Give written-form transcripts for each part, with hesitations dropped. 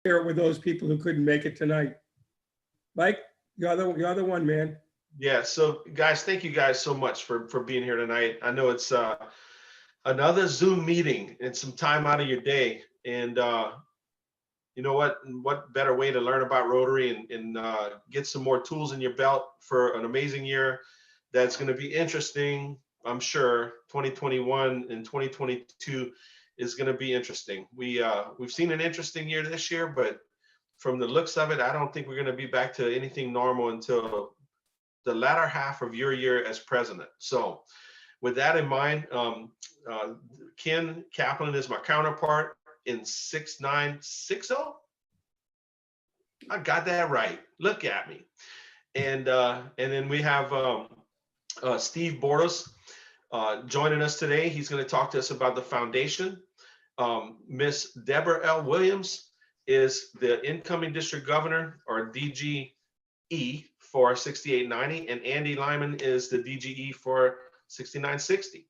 share it with those people who couldn't make it tonight. Mike, you're the one, man. Yeah. So guys, thank you guys so much for being here tonight. I know it's another Zoom meeting and some time out of your day. And you know what better way to learn about Rotary and get some more tools in your belt for an amazing year that's going to be interesting. I'm sure 2021 and 2022 is going to be interesting. We've seen an interesting year this year, but from the looks of it, I don't think we're going to be back to anything normal until the latter half of your year as president. So with that in mind, Ken Kaplan is my counterpart in 6960. I got that right. Look at me. And then we have Steve Bordos joining us today. He's going to talk to us about the foundation. Miss Deborah L. Williams is the incoming district governor, or DGE, for 6890, and Andy Lyman is the DGE for 6960.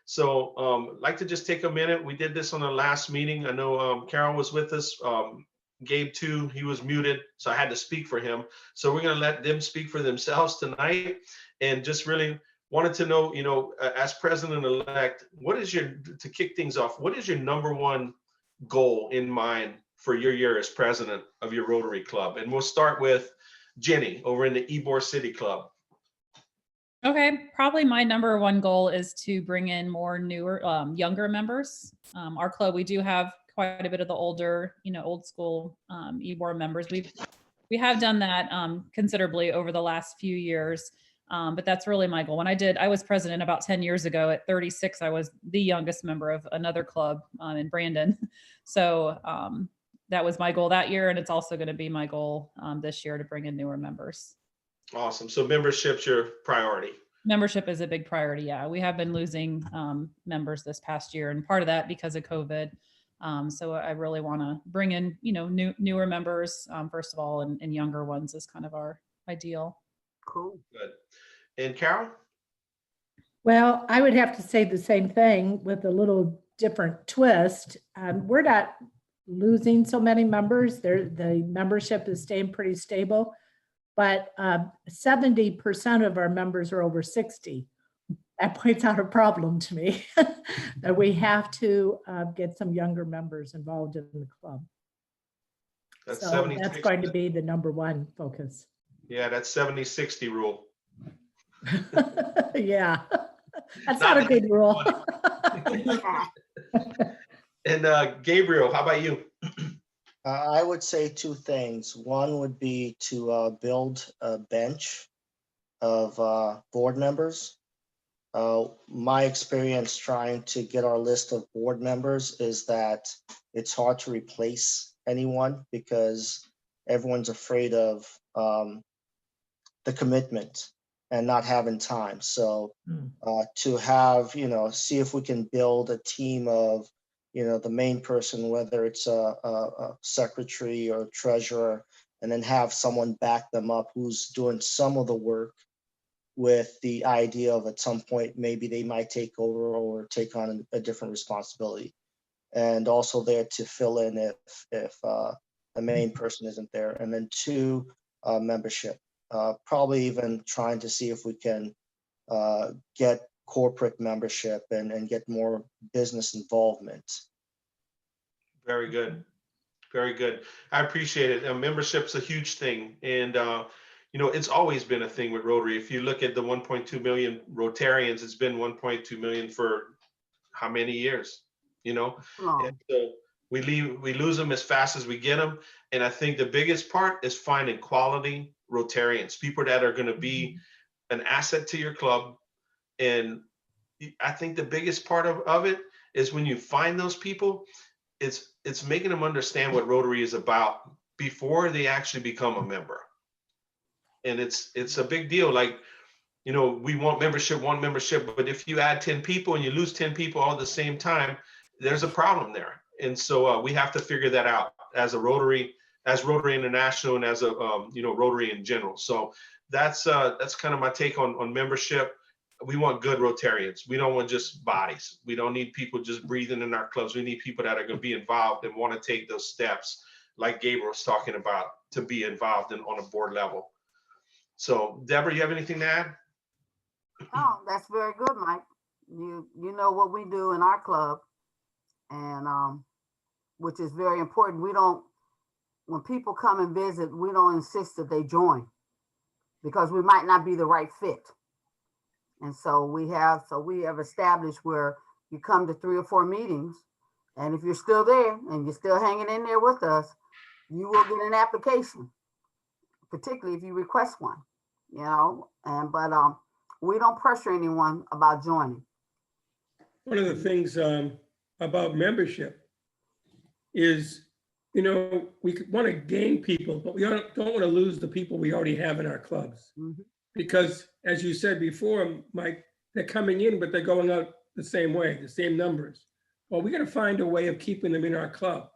So I'd like to just take a minute. We did this on the last meeting. I know Carol was with us, Gabe too, he was muted, so I had to speak for him. So we're gonna let them speak for themselves tonight, and just really wanted to know, as president-elect, to kick things off, what is your number one goal in mind for your year as president of your Rotary Club? And we'll start with Jenny over in the Ybor City Club. Okay, probably my number one goal is to bring in more newer, younger members. Our club, we do have quite a bit of the older, old school Ybor members. We have done that considerably over the last few years, but that's really my goal. When I was president about 10 years ago at 36, I was the youngest member of another club in Brandon. So that was my goal that year, and it's also going to be my goal this year to bring in newer members. Awesome. So membership's your priority. Membership is a big priority. Yeah, we have been losing members this past year, and part of that because of COVID. So I really want to bring in, newer members first of all, and younger ones is kind of our ideal. Cool. Good. And Carol? Well, I would have to say the same thing with a little different twist. We're not losing so many members. The membership is staying pretty stable, but 70% of our members are over 60. That points out a problem to me that we have to get some younger members involved in the club. That's so that's going to be the number one focus. Yeah, that's 70-60 rule. Yeah, that's not a good rule. And Gabriel, how about you? I would say two things. One would be to build a bench of board members. My experience trying to get our list of board members is that it's hard to replace anyone because everyone's afraid of the commitment and not having time. So to have, see if we can build a team of, the main person, whether it's a secretary or treasurer, and then have someone back them up who's doing some of the work with the idea of at some point, maybe they might take over or take on a different responsibility. And also there to fill in if the main person isn't there. And then two, membership. Probably even trying to see if we can get corporate membership and get more business involvement. Very good. Very good. I appreciate it. Membership's a huge thing. And, it's always been a thing with Rotary. If you look at the 1.2 million Rotarians, it's been 1.2 million for how many years, And so we lose them as fast as we get them. And I think the biggest part is finding quality Rotarians, people that are going to be an asset to your club. And I think the biggest part of it is when you find those people, it's making them understand what Rotary is about before they actually become a member. And it's a big deal. Like, we want membership, but if you add 10 people and you lose 10 people all at the same time, there's a problem there. And so we have to figure that out as Rotary International and as a Rotary in general. So that's kind of my take on membership. We want good Rotarians. We don't want just bodies. We don't need people just breathing in our clubs. We need people that are going to be involved and want to take those steps like Gabriel was talking about, to be involved in on a board level. So Deborah, you have anything to add? Oh, that's very good, Mike. You know what we do in our club, and which is very important. We don't, when people come and visit, we don't insist that they join because we might not be the right fit. And so we have established where you come to 3 or 4 meetings, and if you're still there and you're still hanging in there with us, you will get an application, particularly if you request one, you know, but we don't pressure anyone about joining. One of the things about membership is, you know, we want to gain people, but we don't want to lose the people we already have in our clubs. Mhm. Because as you said before, Mike, they're coming in, but they're going out the same way, the same numbers. Well, we got to find a way of keeping them in our club.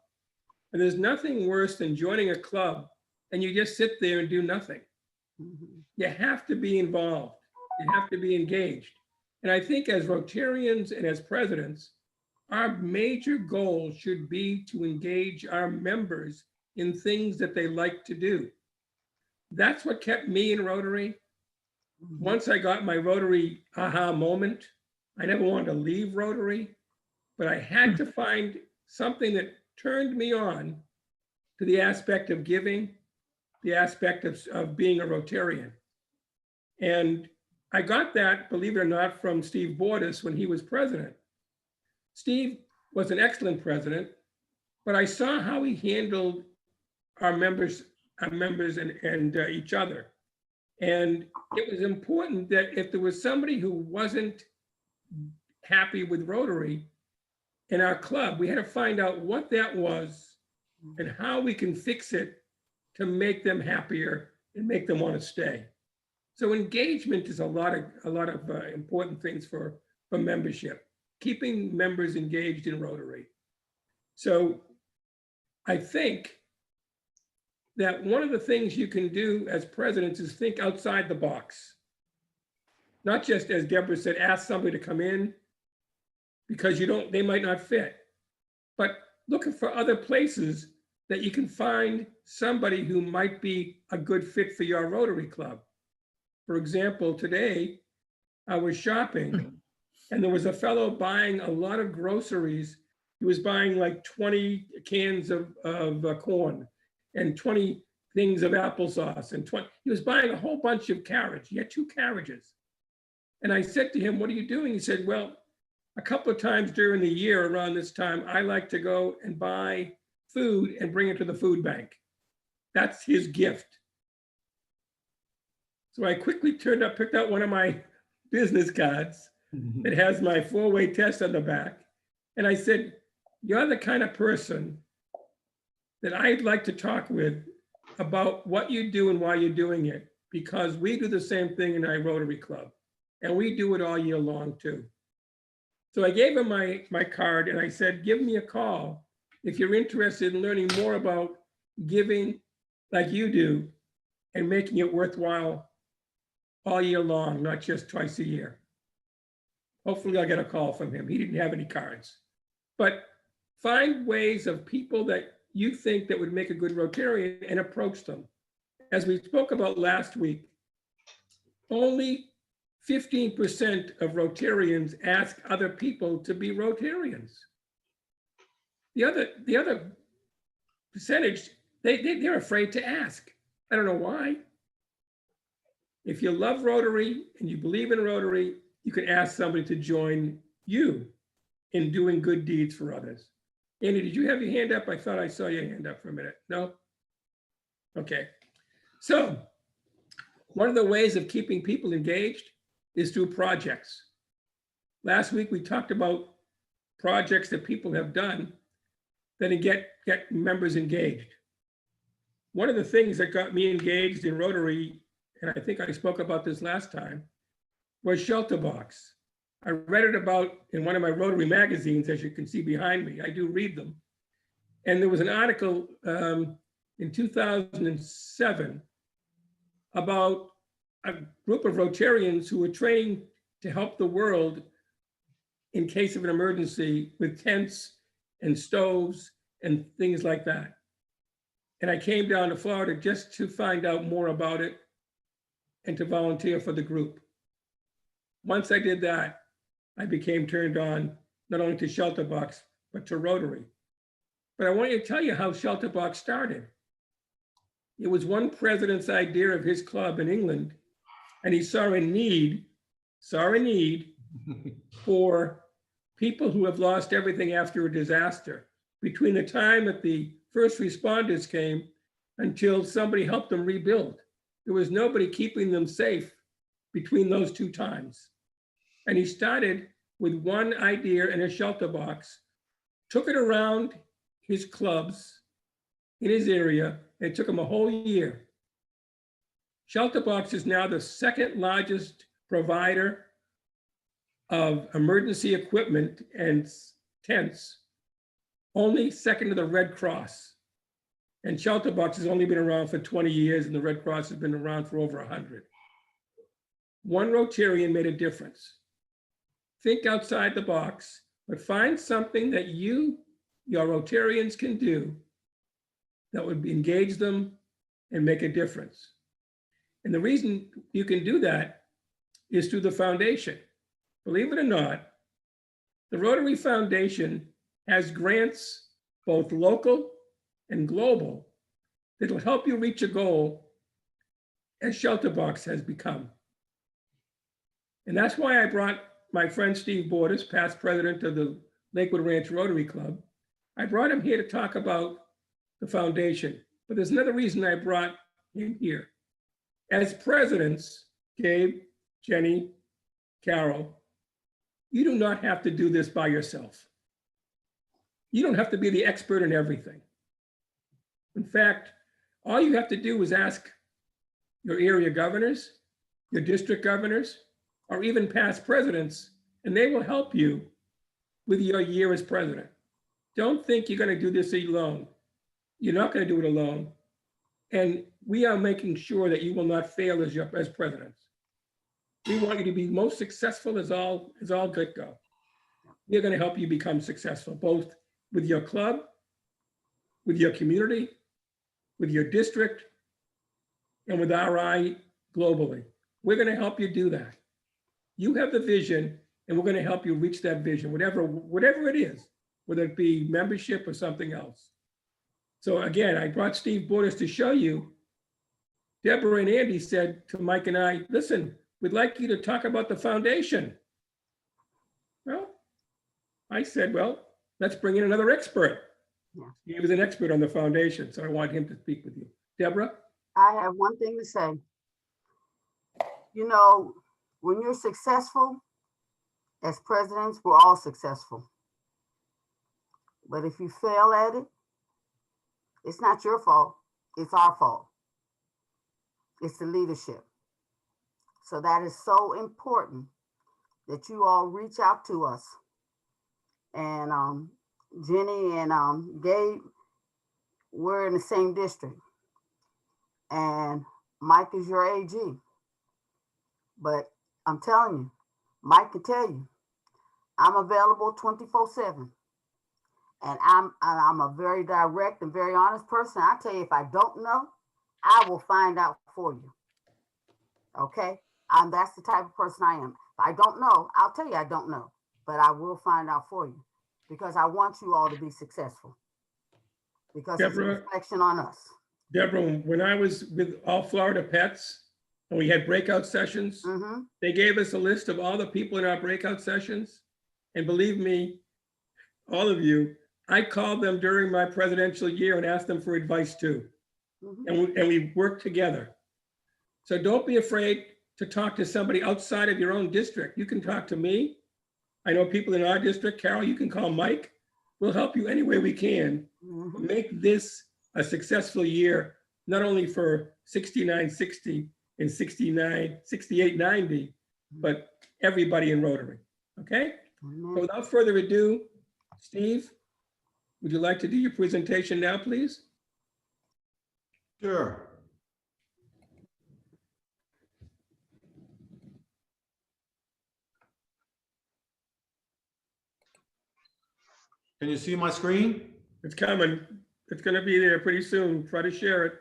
And there's nothing worse than joining a club and you just sit there and do nothing. Mhm. You have to be involved. You have to be engaged. And I think as Rotarians and as presidents, our major goal should be to engage our members in things that they like to do. That's what kept me in Rotary. Mhm. Once I got my Rotary aha moment, I never wanted to leave Rotary, but I had to find something that turned me on to the aspect of giving, the aspect of being a Rotarian. And I got that, believe it or not, from Steve Bordas when he was president. Steve was an excellent president, but I saw how he handled our members and each other. And it was important that if there was somebody who wasn't happy with Rotary in our club, we had to find out what that was and how we can fix it to make them happier and make them want to stay. So engagement is a lot of important things for membership, keeping members engaged in Rotary. So I think that one of the things you can do as presidents is think outside the box. Not just, as Deborah said, ask somebody to come in because they might not fit, but looking for other places that you can find somebody who might be a good fit for your Rotary Club. For example, today I was shopping and there was a fellow buying a lot of groceries. He was buying like 20 cans of corn and 20 things of applesauce and he was buying a whole bunch of carriage. He had 2 carriages. And I said to him, what are you doing? He said, well, a couple of times during the year around this time, I like to go and buy food and bring it to the food bank. That's his gift. So I quickly picked out one of my business cards that has my 4-way test on the back. And I said, you're the kind of person that I'd like to talk with about what you do and why you're doing it, because we do the same thing in our Rotary Club and we do it all year long too. So I gave him my card and I said, give me a call if you're interested in learning more about giving like you do and making it worthwhile all year long, not just twice a year. Hopefully I'll get a call from him. He didn't have any cards. But find ways of people that you think that would make a good Rotarian and approach them. As we spoke about last week, only 15% of Rotarians ask other people to be Rotarians. The other percentage, they're afraid to ask. I don't know why. If you love Rotary and you believe in Rotary, you can ask somebody to join you in doing good deeds for others. Andy, did you have your hand up? I thought I saw your hand up for a minute. No? Okay. So one of the ways of keeping people engaged is through projects. Last week, we talked about projects that people have done that get members engaged. One of the things that got me engaged in Rotary, and I think I spoke about this last time, was Shelter Box. I read it about in one of my Rotary magazines, as you can see behind me. I do read them. And there was an article in 2007 about a group of Rotarians who were training to help the world in case of an emergency with tents and stoves and things like that. And I came down to Florida just to find out more about it and to volunteer for the group. Once I did that, I became turned on not only to Shelter Box, but to Rotary. But I want to tell you how Shelter Box started. It was one president's idea of his club in England, and he saw a need for people who have lost everything after a disaster. Between the time that the first responders came until somebody helped them rebuild, there was nobody keeping them safe between those two times. And he started with one idea in a shelter box, took it around his clubs in his area, and it took him a whole year. Shelter Box is now the second largest provider of emergency equipment and tents, only second to the Red Cross. And Shelter Box has only been around for 20 years, and the Red Cross has been around for over 100. One Rotarian made a difference. Think outside the box, but find something that your Rotarians can do that would engage them and make a difference. And the reason you can do that is through the foundation. Believe it or not, the Rotary Foundation has grants, both local and global, that will help you reach a goal as Shelter Box has become. And that's why I brought my friend Steve Borders, past president of the Lakewood Ranch Rotary Club. I brought him here to talk about the foundation, but there's another reason I brought him here. As presidents, Gabe, Jenny, Carol, you do not have to do this by yourself. You don't have to be the expert in everything. In fact, all you have to do is ask your area governors, your district governors, or even past presidents, and they will help you with your year as president. Don't think you're going to do this alone. You're not going to do it alone. And we are making sure that you will not fail as presidents. We want you to be most successful as all good go. We're going to help you become successful, both with your club, with your community, with your district, and with RI globally. We're going to help you do that. You have the vision, and we're going to help you reach that vision, whatever it is, whether it be membership or something else. So again, I brought Steve Borders to show you. Deborah and Andy said to Mike and I, listen, we'd like you to talk about the foundation. Well, I said, well, let's bring in another expert. Yeah. He was an expert on the foundation, so I want him to speak with you. Deborah? I have one thing to say. You know, when you're successful, as presidents, we're all successful. But if you fail at it, it's not your fault, it's our fault. It's the leadership. So that is so important that you all reach out to us. And Jenny and Gabe, we're in the same district. And Mike is your AG. But I'm telling you, Mike can tell you, I'm available 24/7. And I'm a very direct and very honest person. I tell you, if I don't know, I will find out for you. Okay? That's the type of person I am. If I don't know, I'll tell you I don't know, but I will find out for you because I want you all to be successful because it's a Deborah, reflection on us. Deborah, when I was with All Florida Pets and we had breakout sessions, they gave us a list of all the people in our breakout sessions. And believe me, all of you, I called them during my presidential year and asked them for advice too. And we worked together. So don't be afraid to talk to somebody outside of your own district. You can talk to me. I know people in our district. Carol, you can call Mike. We'll help you any way we can. Make this a successful year, not only for 6960 and 6890, but everybody in Rotary. Okay? So without further ado, Steve, would you like to do your presentation now, please? Sure. Can you see my screen? It's coming. It's gonna be there pretty soon. Try to share it.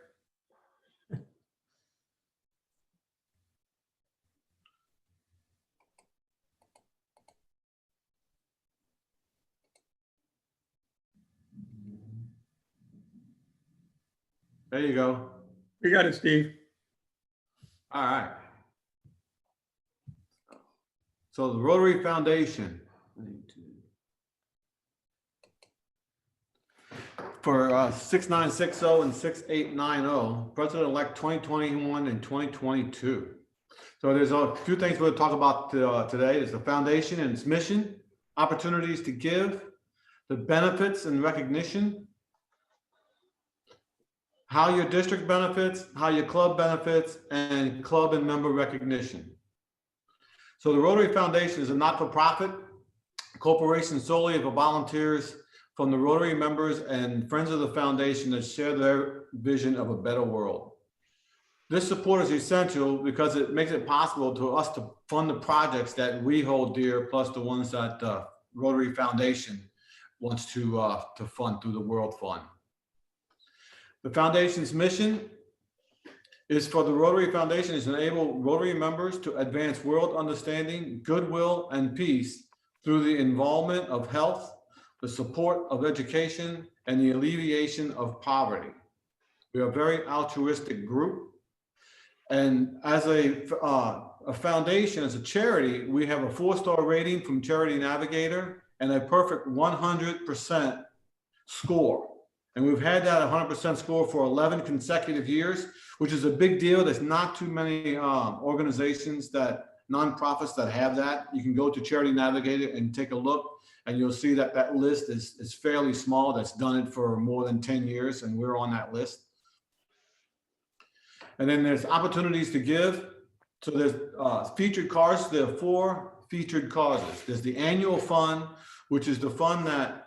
There you go. We got it, Steve. All right. So the Rotary Foundation. For 6960 and 6890, President-elect 2021 and 2022. So there's a few things we'll talk about today. There's the foundation and its mission, opportunities to give, the benefits and recognition, how your district benefits, how your club benefits, and club and member recognition. So the Rotary Foundation is a not-for-profit corporation solely of volunteers from the Rotary members and friends of the foundation that share their vision of a better world. This support is essential because it makes it possible to us to fund the projects that we hold dear, plus the ones that Rotary Foundation wants to fund through the World Fund. The foundation's mission is for the Rotary Foundation is to enable Rotary members to advance world understanding, goodwill, and peace through the involvement of health, the support of education, and the alleviation of poverty. We are a very altruistic group. And as a foundation, as a charity, we have a 4-star rating from Charity Navigator and a perfect 100% score. And we've had that 100% score for 11 consecutive years, which is a big deal. There's not too many organizations nonprofits that have that. You can go to Charity Navigator and take a look, and you'll see that that list is fairly small. That's done it for more than 10 years, and we're on that list. And then there's opportunities to give. So there's featured causes. There are 4 featured causes. There's the annual fund, which is the fund that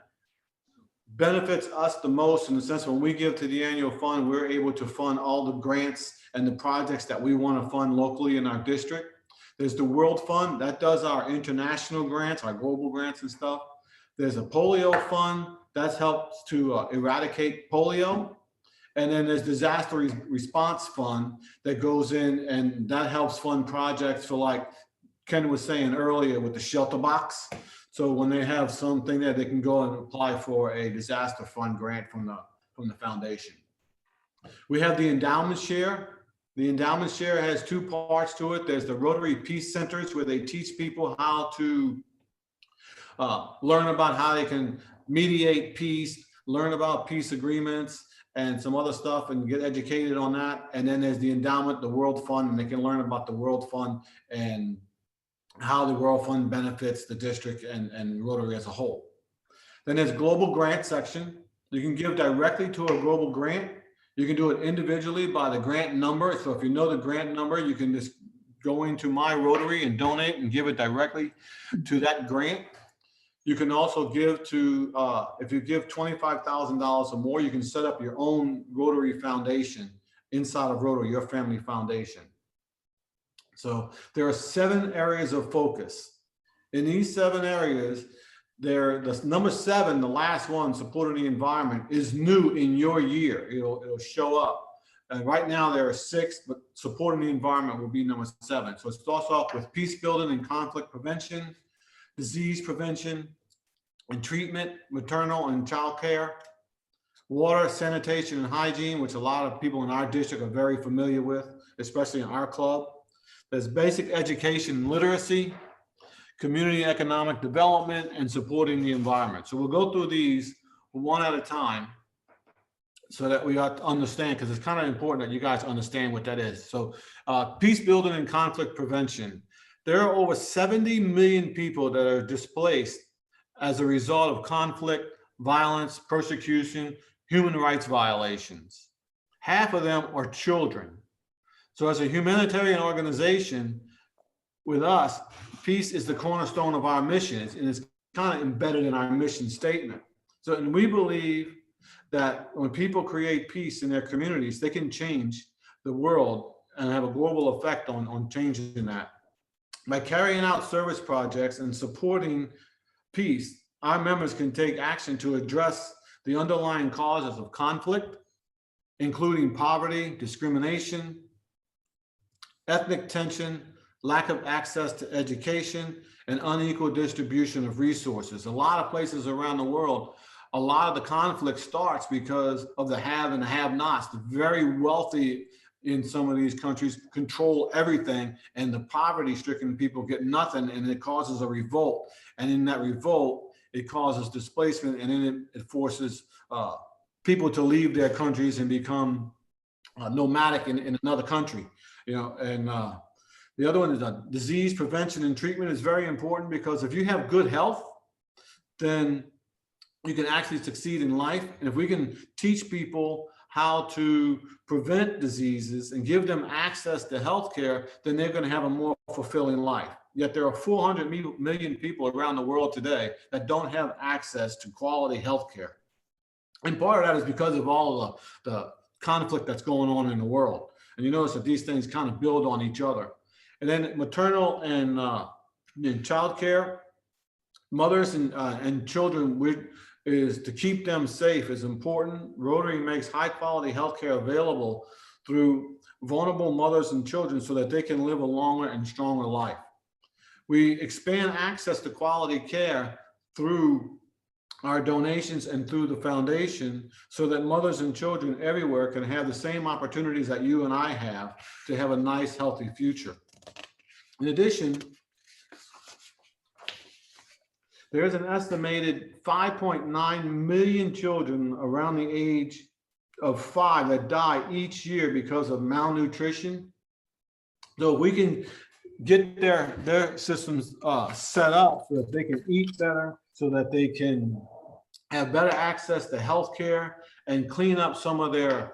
benefits us the most in the sense when we give to the annual fund, we're able to fund all the grants and the projects that we want to fund locally in our district. There's the World Fund that does our international grants, our global grants and stuff. There's a polio fund that helps to eradicate polio. And then there's disaster response fund that goes in and that helps fund projects for, like Ken was saying earlier, with the shelter box. So when they have something there, they can go and apply for a disaster fund grant from the foundation. We have the endowment share. The endowment share has 2 parts to it. There's the Rotary Peace Centers, where they teach people how to learn about how they can mediate peace, learn about peace agreements, and some other stuff, and get educated on that. And then there's the endowment, the World Fund, and they can learn about the World Fund and how the World Fund benefits the district and Rotary as a whole. Then there's global grant section. You can give directly to a global grant. You can do it individually by the grant number. So if you know the grant number, you can just go into My Rotary and donate and give it directly to that grant. You can also give to, if you give $25,000 or more, you can set up your own Rotary Foundation inside of Rotary, your family foundation. So there are 7 areas of focus. In these 7 areas, the number 7, the last one, supporting the environment, is new in your year. It'll show up. And right now there are 6, but supporting the environment will be number 7. So it starts off with peace building and conflict prevention, disease prevention and treatment, maternal and child care, water, sanitation and hygiene, which a lot of people in our district are very familiar with, especially in our club. There's basic education and literacy, community economic development, and supporting the environment. So we'll go through these one at a time so that we have to understand, because it's kind of important that you guys understand what that is. So peace building and conflict prevention. There are over 70 million people that are displaced as a result of conflict, violence, persecution, human rights violations. Half of them are children. So as a humanitarian organization, with us, peace is the cornerstone of our mission, and it's kind of embedded in our mission statement. So, and we believe that when people create peace in their communities, they can change the world and have a global effect on changing that. By carrying out service projects and supporting peace, our members can take action to address the underlying causes of conflict, including poverty, discrimination, ethnic tension, lack of access to education, and unequal distribution of resources. A lot of places around the world, a lot of the conflict starts because of the have and the have-nots. The very wealthy in some of these countries control everything, and the poverty-stricken people get nothing, and it causes a revolt. And in that revolt, it causes displacement, and then it forces people to leave their countries and become nomadic in another country. You know, and the other one is disease prevention and treatment is very important, because if you have good health, then you can actually succeed in life. And if we can teach people how to prevent diseases and give them access to healthcare, then they're going to have a more fulfilling life. Yet there are 400 million people around the world today that don't have access to quality healthcare. And part of that is because of all of the conflict that's going on in the world. And you notice that these things kind of build on each other. And then maternal and child care, mothers and children, is to keep them safe is important. Rotary makes high quality healthcare available through vulnerable mothers and children so that they can live a longer and stronger life. We expand access to quality care through our donations and through the foundation so that mothers and children everywhere can have the same opportunities that you and I have to have a nice, healthy future. In addition, there's an estimated 5.9 million children around the age of 5 that die each year because of malnutrition. So we can get their systems set up so that they can eat better, so that they can have better access to healthcare and clean up some of their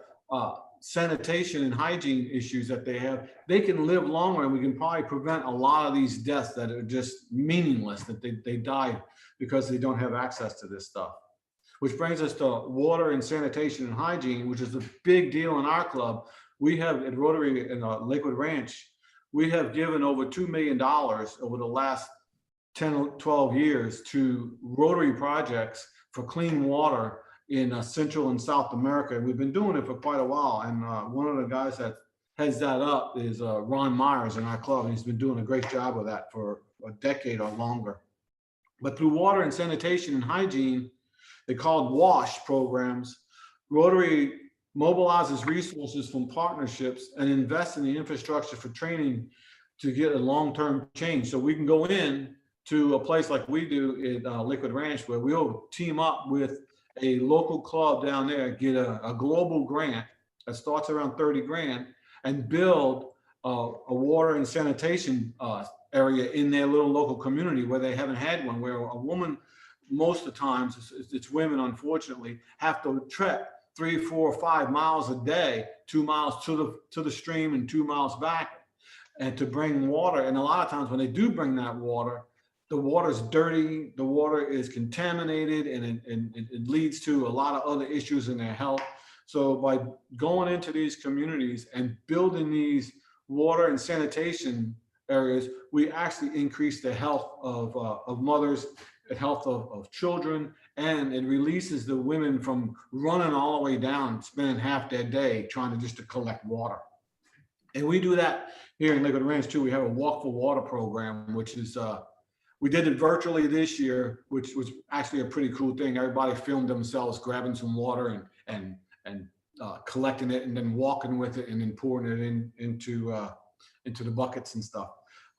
sanitation and hygiene issues that they have. They can live longer, and we can probably prevent a lot of these deaths that are just meaningless, that they die because they don't have access to this stuff. Which brings us to water and sanitation and hygiene, which is a big deal in our club. We have at Rotary in Lakewood Ranch, we have given over $2 million over the last 10 or 12 years to Rotary projects for clean water in Central and South America. We've been doing it for quite a while. And one of the guys that heads that up is Ron Myers in our club. And he's been doing a great job of that for a decade or longer. But through water and sanitation and hygiene, they're called WASH programs. Rotary mobilizes resources from partnerships and invests in the infrastructure for training to get a long-term change. So we can go in to a place like we do in Lakewood Ranch, where we'll team up with a local club down there, get a global grant that starts around 30 grand and build a water and sanitation area in their little local community where they haven't had one, where a woman, most of the times, it's women unfortunately, have to trek 3, 4, 5 miles a day, 2 miles to the stream and 2 miles back, and to bring water. And a lot of times when they do bring that water, the water is dirty, the water is contaminated, and it leads to a lot of other issues in their health. So by going into these communities and building these water and sanitation areas, we actually increase the health of mothers, the health of children, and it releases the women from running all the way down, spending half their day trying to collect water. And we do that here in Lakewood Ranch too. We have a Walk for Water program, which is, we did it virtually this year, which was actually a pretty cool thing. Everybody filmed themselves grabbing some water and collecting it, and then walking with it, and then pouring it into the buckets and stuff.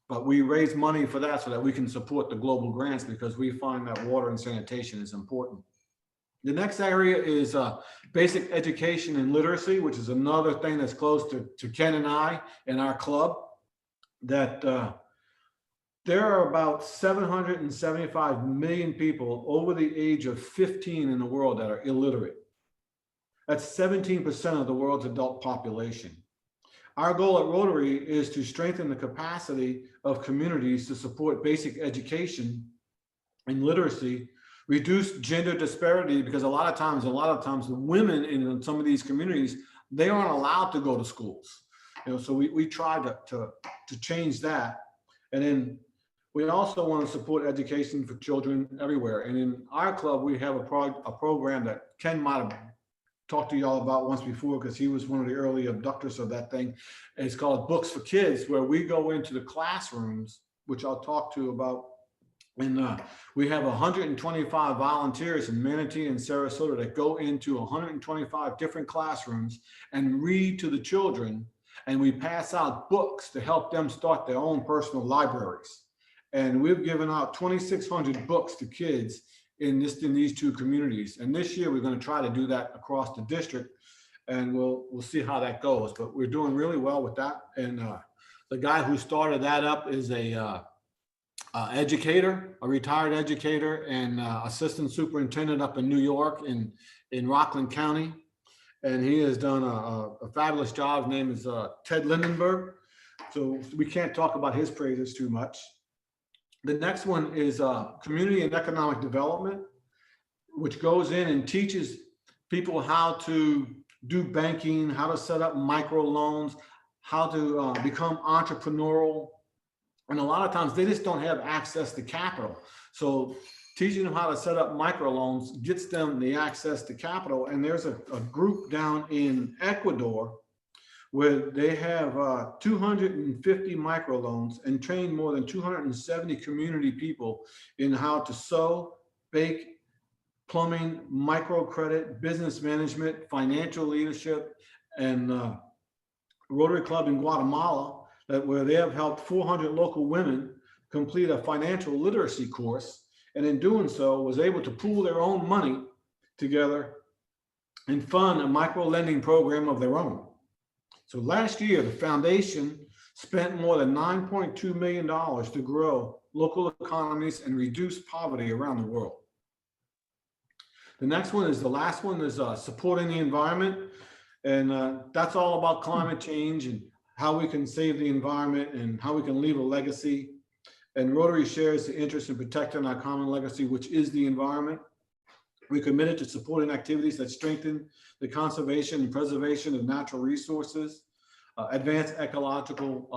But we raise money for that so that we can support the global grants, because we find that water and sanitation is important. The next area is basic education and literacy, which is another thing that's close to Ken and I in our club. That there are about 775 million people over the age of 15 in the world that are illiterate. That's 17% of the world's adult population. Our goal at Rotary is to strengthen the capacity of communities to support basic education and literacy, reduce gender disparity, because a lot of times the women in some of these communities, they aren't allowed to go to schools. So we try to change that. And then we also want to support education for children everywhere. And in our club, we have a program that Ken might have talked to y'all about once before, because he was one of the early abductors of that thing. And it's called Books for Kids, where we go into the classrooms, which I'll talk to about. And we have 125 volunteers in Manatee and Sarasota that go into 125 different classrooms and read to the children. And we pass out books to help them start their own personal libraries. And we've given out 2,600 books to kids in these two communities. And this year we're going to try to do that across the district, and we'll see how that goes. But we're doing really well with that. And the guy who started that up is a educator, a retired educator, and assistant superintendent up in New York in Rockland County. And he has done a fabulous job. His name is Ted Lindenberg. So we can't talk about his praises too much. The next one is community and economic development, which goes in and teaches people how to do banking, how to set up microloans, how to become entrepreneurial. And a lot of times they just don't have access to capital. So teaching them how to set up microloans gets them the access to capital. And there's a group down in Ecuador where they have 250 microloans and train more than 270 community people in how to sew, bake, plumbing, microcredit, business management, financial leadership. And Rotary Club in Guatemala, where they have helped 400 local women complete a financial literacy course. And in doing so, was able to pool their own money together and fund a micro lending program of their own. So last year, the foundation spent more than $9.2 million to grow local economies and reduce poverty around the world. The next one is the last one is supporting the environment. And that's all about climate change and how we can save the environment and how we can leave a legacy. And Rotary shares the interest in protecting our common legacy, which is the environment. We're committed to supporting activities that strengthen the conservation and preservation of natural resources, advance ecological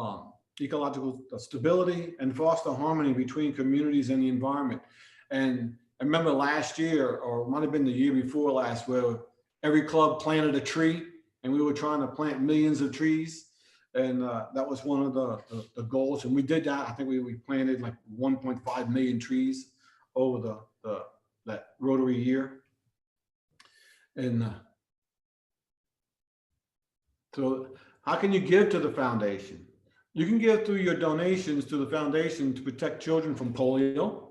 stability, and foster harmony between communities and the environment. And I remember last year, or it might have been the year before last, where every club planted a tree, and we were trying to plant millions of trees. And that was one of the goals. And we did that. I think we planted like 1.5 million trees over that Rotary year. And so how can you give to the foundation? You can give through your donations to the foundation to protect children from polio.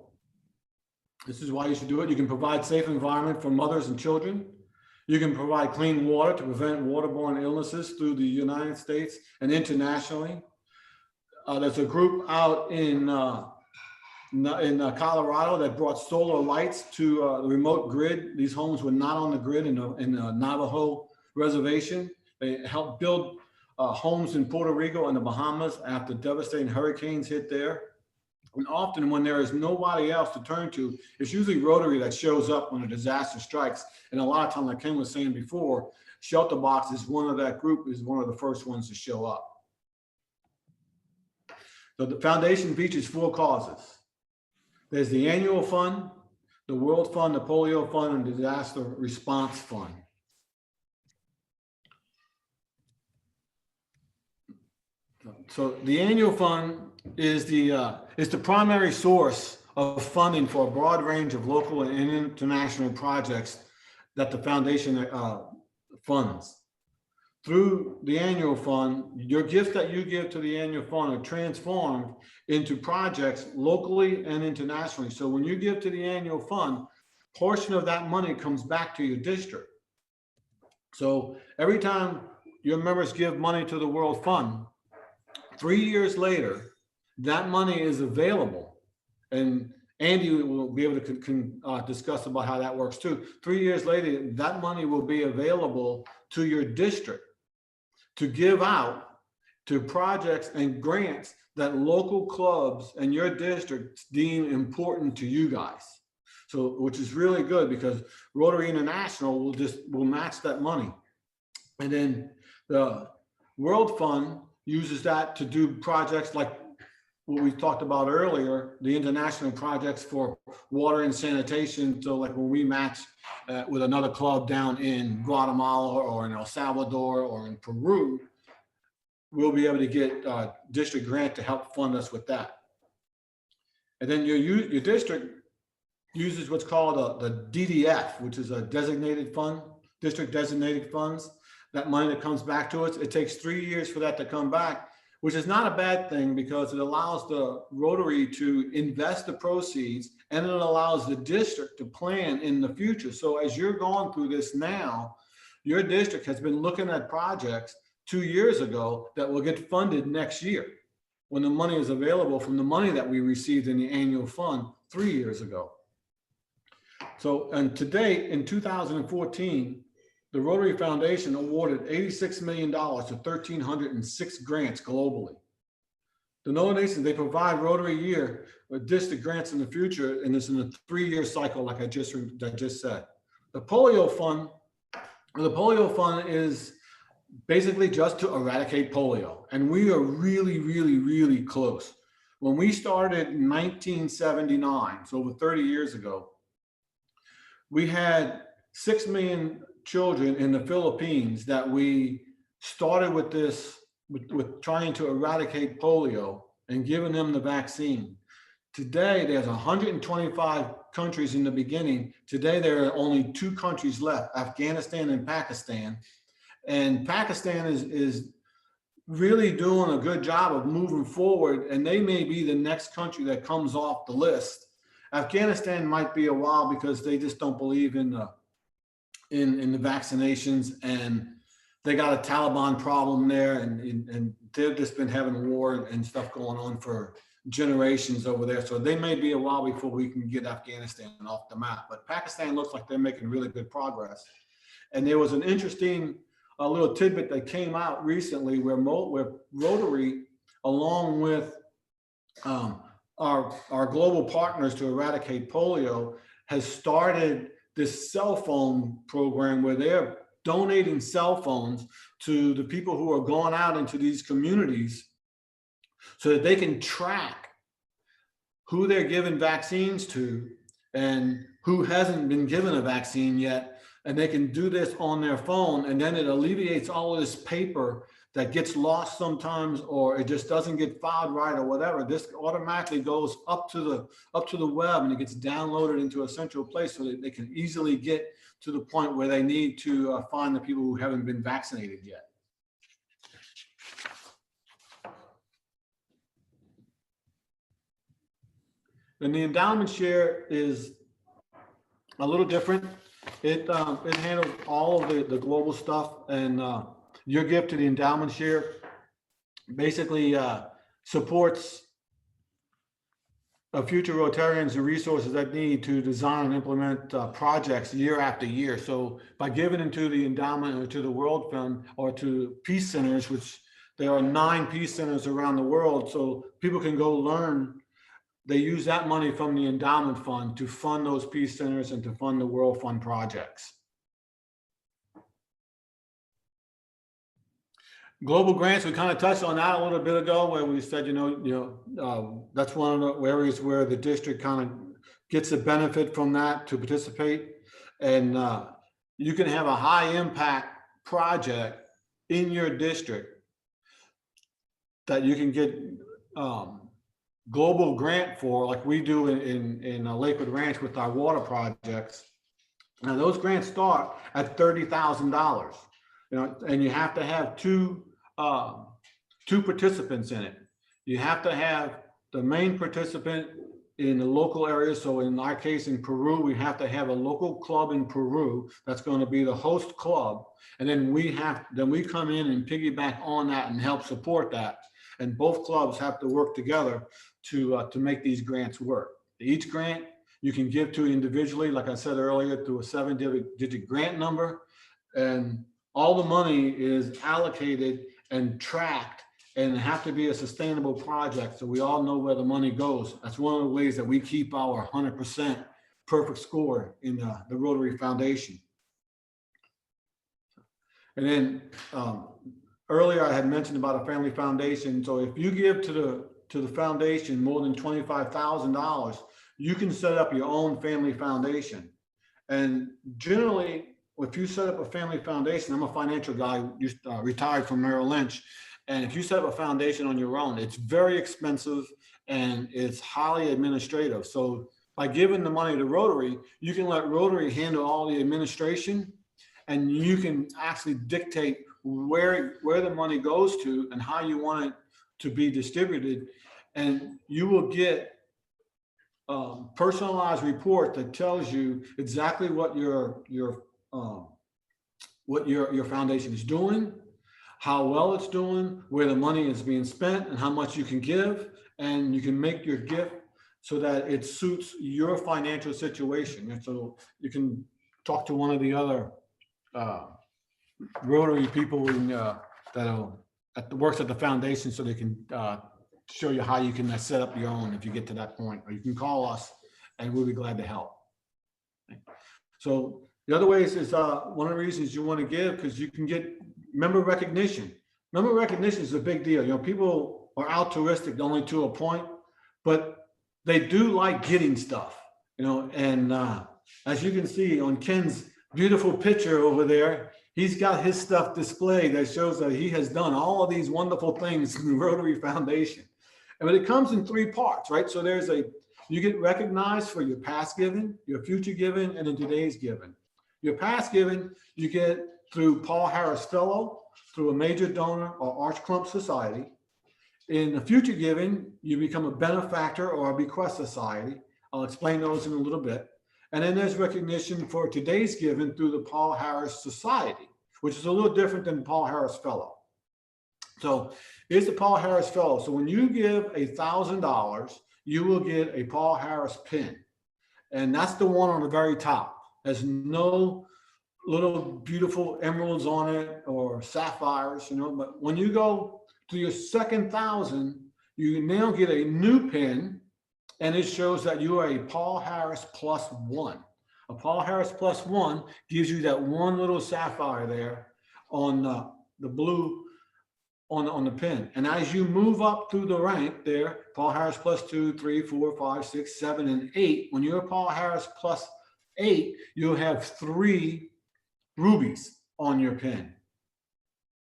This is why you should do it. You can provide safe environment for mothers and children. You can provide clean water to prevent waterborne illnesses through the United States and internationally. There's a group out in Colorado that brought solar lights to the remote grid. These homes were not on the grid in the Navajo reservation. They helped build homes in Puerto Rico and the Bahamas after devastating hurricanes hit there. And often when there is nobody else to turn to, it's usually Rotary that shows up when a disaster strikes. And a lot of times, like Ken was saying before, Shelter Box is one of that group, is one of the first ones to show up. So the foundation features 4 causes. There's the annual fund, the World Fund, the Polio Fund, and Disaster Response Fund. So the annual fund is the primary source of funding for a broad range of local and international projects that the foundation funds. Through the annual fund, your gifts that you give to the annual fund are transformed into projects locally and internationally. So when you give to the annual fund, a portion of that money comes back to your district. So every time your members give money to the World Fund, 3 years later, that money is available. And Andy will be able to discuss about how that works too. 3 years later, that money will be available to your district to give out to projects and grants that local clubs and your district deem important to you guys. So, which is really good because Rotary International will match that money. And then the World Fund uses that to do projects like what we talked about earlier, the international projects for water and sanitation. So like when we match with another club down in Guatemala or in El Salvador or in Peru, we'll be able to get a district grant to help fund us with that. And then your district uses what's called the DDF, which is a designated fund, district designated funds. That money that comes back to us, it takes 3 years for that to come back, which is not a bad thing because it allows the Rotary to invest the proceeds and it allows the district to plan in the future. So as you're going through this now, your district has been looking at projects 2 years ago that will get funded next year when the money is available from the money that we received in the annual fund 3 years ago. So, and to date, in 2014, the Rotary Foundation awarded $86 million to 1,306 grants globally. The nominations, they provide Rotary year with district grants in the future, and it's in a 3-year cycle, like I just said. The polio fund is basically just to eradicate polio. And we are really, really, really close. When we started in 1979, so over 30 years ago, we had 6 million children in the Philippines that we started with this, with trying to eradicate polio and giving them the vaccine. Today, there's 125 countries in the beginning. Today, there are only 2 countries left, Afghanistan and Pakistan. And Pakistan is really doing a good job of moving forward, and they may be the next country that comes off the list. Afghanistan might be a while because they just don't believe in the vaccinations, and they got a Taliban problem there, and they've just been having war and stuff going on for generations over there. So they may be a while before we can get Afghanistan off the map. But Pakistan looks like they're making really good progress. And there was an interesting little tidbit that came out recently where Rotary, along with our global partners to eradicate polio, has started this cell phone program where they're donating cell phones to the people who are going out into these communities so that they can track who they're giving vaccines to and who hasn't been given a vaccine yet. And they can do this on their phone, and then it alleviates all of this paper that gets lost sometimes, or it just doesn't get filed right or whatever. This automatically goes up to the web, and it gets downloaded into a central place so that they can easily get to the point where they need to find the people who haven't been vaccinated yet. And the endowment share is a little different. It handles all of the global stuff, and your gift to the endowment share basically supports future Rotarians and resources that need to design and implement projects year after year. So by giving into the endowment or to the World Fund or to peace centers, which there are 9 peace centers around the world, so people can go learn. They use that money from the endowment fund to fund those peace centers and to fund the World Fund projects. Global grants, we kind of touched on that a little bit ago, where we said, that's one of the areas where the district kind of gets a benefit from that to participate. And you can have a high impact project in your district that you can get global grant for, like we do in Lakewood Ranch with our water projects. Now those grants start at $30,000, and you have to have two participants in it. You have to have the main participant in the local area. So in our case in Peru, we have to have a local club in Peru that's going to be the host club, and then we come in and piggyback on that and help support that. And both clubs have to work together to make these grants work. Each grant you can give to individually, like I said earlier, through a 7-digit grant number, and all the money is allocated and tracked, and have to be a sustainable project, so we all know where the money goes. That's one of the ways that we keep our 100% perfect score in the Rotary Foundation. And then earlier I had mentioned about a family foundation. So if you give to to the foundation more than $25,000, you can set up your own family foundation. And generally, if you set up a family foundation, I'm a financial guy, retired from Merrill Lynch. And if you set up a foundation on your own, it's very expensive and it's highly administrative. So by giving the money to Rotary, you can let Rotary handle all the administration, and you can actually dictate where the money goes to and how you want it to be distributed. And you will get personalized report that tells you exactly what your foundation is doing, how well it's doing, where the money is being spent, and how much you can give. And you can make your gift so that it suits your financial situation. And so you can talk to one of the other Rotary people that works at the foundation, so they can show you how you can set up your own if you get to that point, or you can call us and we'll be glad to help. So the other ways is one of the reasons you want to give, because you can get member recognition. Member recognition is a big deal. You know, people are altruistic only to a point, but they do like getting stuff, you know. And as you can see on Ken's beautiful picture over there, he's got his stuff displayed that shows that he has done all of these wonderful things in the Rotary Foundation. But it comes in 3 parts, right? So you get recognized for your past giving, your future giving, and in today's giving. Your past giving, you get through Paul Harris Fellow, through a major donor or Arch Clump Society. In the future giving, you become a benefactor or a bequest society. I'll explain those in a little bit. And then there's recognition for today's giving through the Paul Harris Society, which is a little different than Paul Harris Fellow. So here's the Paul Harris Fellow. So when you give $1,000, you will get a Paul Harris pin. And that's the one on the very top. There's no little beautiful emeralds on it or sapphires, you know. But when you go to your second 1,000, you now get a new pin, and it shows that you are a Paul Harris +1. A Paul Harris +1 gives you that one little sapphire there on the blue on the pin. And as you move up through the rank there, Paul Harris +2, 3, 4, 5, 6, 7, and 8. When you're Paul Harris +8, you'll have 3 rubies on your pin.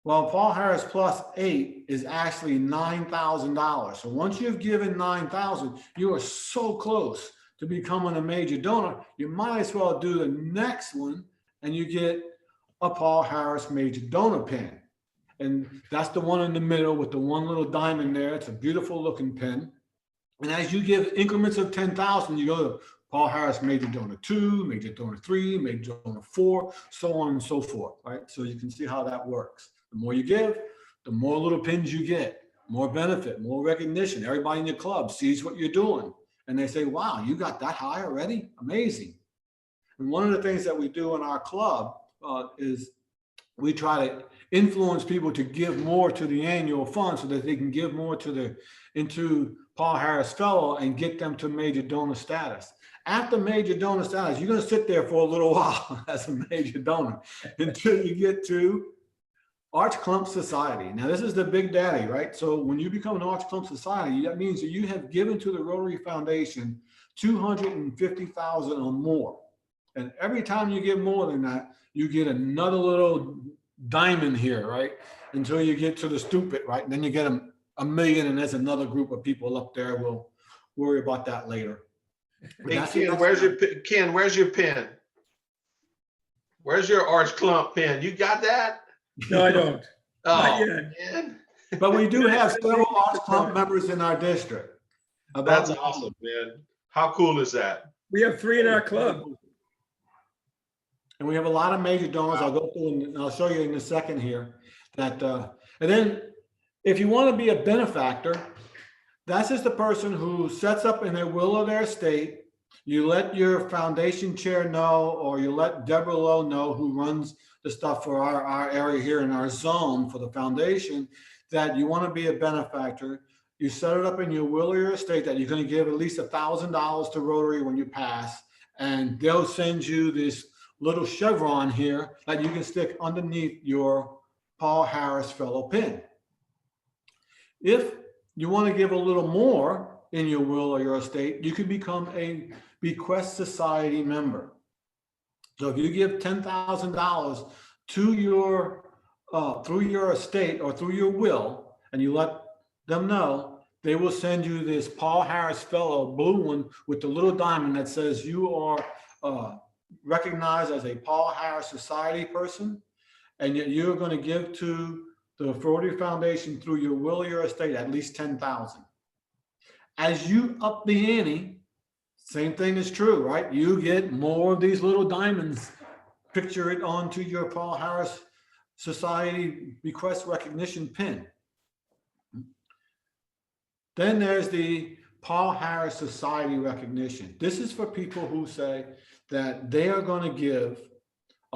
Well, Paul Harris +8 is actually $9,000. So once you've given $9,000, you are so close to becoming a major donor, you might as well do the next one, and you get a Paul Harris major donor pin. And that's the one in the middle with the one little diamond there. It's a beautiful looking pin. And as you give increments of 10,000, you go to Paul Harris major donor 2, major donor 3, major donor 4, so on and so forth, right? So you can see how that works. The more you give, the more little pins you get, more benefit, more recognition. Everybody in your club sees what you're doing, and they say, wow, you got that high already? Amazing. And one of the things that we do in our club is we try to influence people to give more to the annual fund so that they can give more into Paul Harris Fellow and get them to major donor status. After major donor status, you're going to sit there for a little while as a major donor until you get to Arch Clump Society. Now, this is the big daddy, right? So when you become an Arch Clump Society, that means that you have given to the Rotary Foundation $250,000 or more. And every time you give more than that, you get another little diamond here, right? Until you get to the stupid, right? And then you get a million, and there's another group of people up there. We'll worry about that later. Hey, Ken, where's your pen? Where's your Arch Clump pen? You got that? No, I don't. Not Oh, yet. man. But we do have several Arch Clump members in our district. That's awesome, man. How cool is that? We have 3 in our club. And we have a lot of major donors. I'll go through and I'll show you in a second here that, and then if you want to be a benefactor, that's just the person who sets up in their will of their estate. You let your foundation chair know, or you let Deborah Lowe know, who runs the stuff for our area here in our zone for the foundation, that you want to be a benefactor. You set it up in your will of your estate that you're going to give at least $1,000 to Rotary when you pass, and they'll send you this little chevron here that you can stick underneath your Paul Harris Fellow pin. If you want to give a little more in your will or your estate, you can become a bequest society member. So if you give $10,000 to your through your estate or through your will, and you let them know, they will send you this Paul Harris Fellow blue one with the little diamond that says you are recognized as a Paul Harris Society person, and yet you're going to give to the Rotary Foundation through your will or your estate at least $10,000. As you up the ante, same thing is true, right? You get more of these little diamonds. Picture it onto your Paul Harris Society bequest recognition pin. Then there's the Paul Harris Society recognition. This is for people who say that they are going to give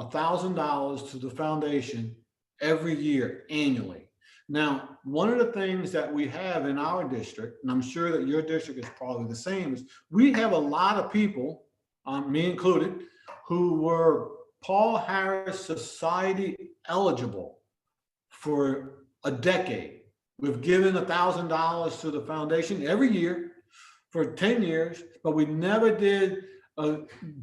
$1,000 to the foundation every year, annually. Now, one of the things that we have in our district, and I'm sure that your district is probably the same, is we have a lot of people, me included, who were Paul Harris Society eligible for a decade. We've given $1,000 to the foundation every year for 10 years, but we never did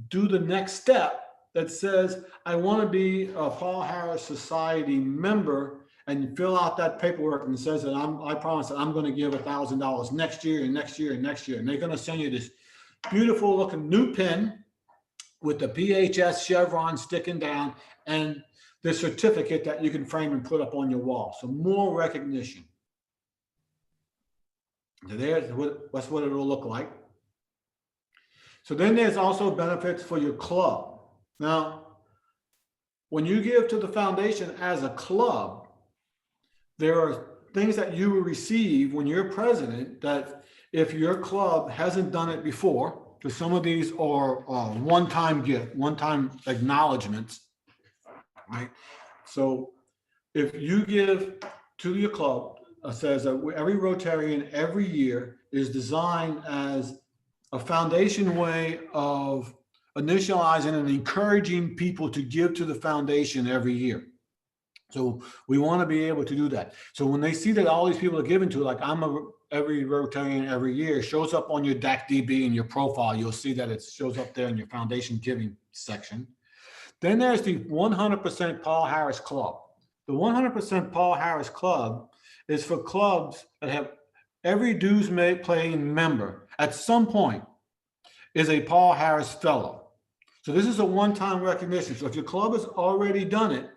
do the next step that says, I want to be a Paul Harris Society member, and fill out that paperwork and says that I promise that I'm going to give $1,000 next year and next year and next year. And they're going to send you this beautiful looking new pin with the PHS chevron sticking down and the certificate that you can frame and put up on your wall. So more recognition. So that's what it'll look like. So then there's also benefits for your club. Now, when you give to the foundation as a club, there are things that you will receive when you're president that if your club hasn't done it before, because some of these are one-time gift, one-time acknowledgements, right? So if you give to your club, says that every Rotarian every year is designed as a foundation way of initializing and encouraging people to give to the foundation every year. So we want to be able to do that. So when they see that all these people are giving to, like every Rotarian every year, shows up on your DAC-DB and your profile, you'll see that it shows up there in your foundation giving section. Then there's the 100% Paul Harris Club. The 100% Paul Harris Club is for clubs that have every dues paying member at some point is a Paul Harris Fellow. So this is a one-time recognition. So if your club has already done it,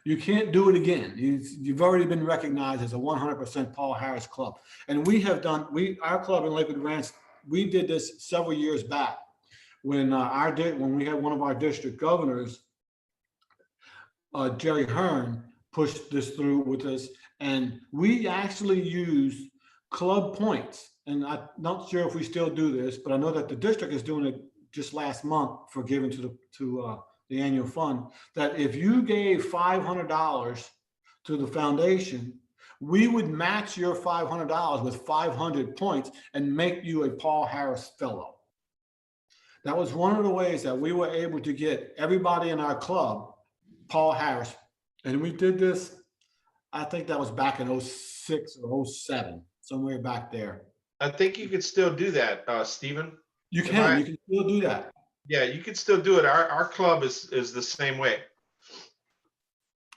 you can't do it again. You've already been recognized as a 100% Paul Harris Club. And we have done, our club in Lakewood Ranch, we did this several years back when we had one of our district governors, Jerry Hearn, pushed this through with us. And we actually used club points. And I'm not sure if we still do this, but I know that the district is doing it just last month for giving to the annual fund, that if you gave $500 to the foundation, we would match your $500 with 500 points and make you a Paul Harris Fellow. That was one of the ways that we were able to get everybody in our club Paul Harris. And we did this, I think that was back in 06 or 07, somewhere back there. I think you could still do that, Stephen. You can still do that. Yeah, you could still do it. Our club is the same way.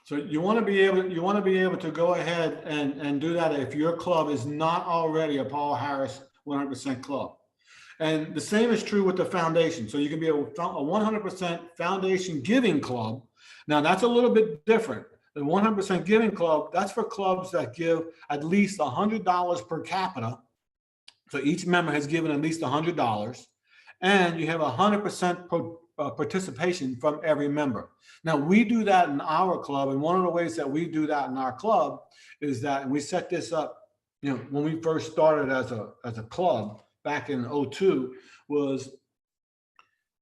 So you want to be able to go ahead and do that if your club is not already a Paul Harris 100% club. And the same is true with the foundation. So you can be a 100% foundation giving club. Now that's a little bit different. The 100% giving club, that's for clubs that give at least $100 per capita. So each member has given at least $100. And you have 100% participation from every member. Now we do that in our club, and one of the ways that we do that in our club is that, and we set this up, when we first started as a club back in 02, was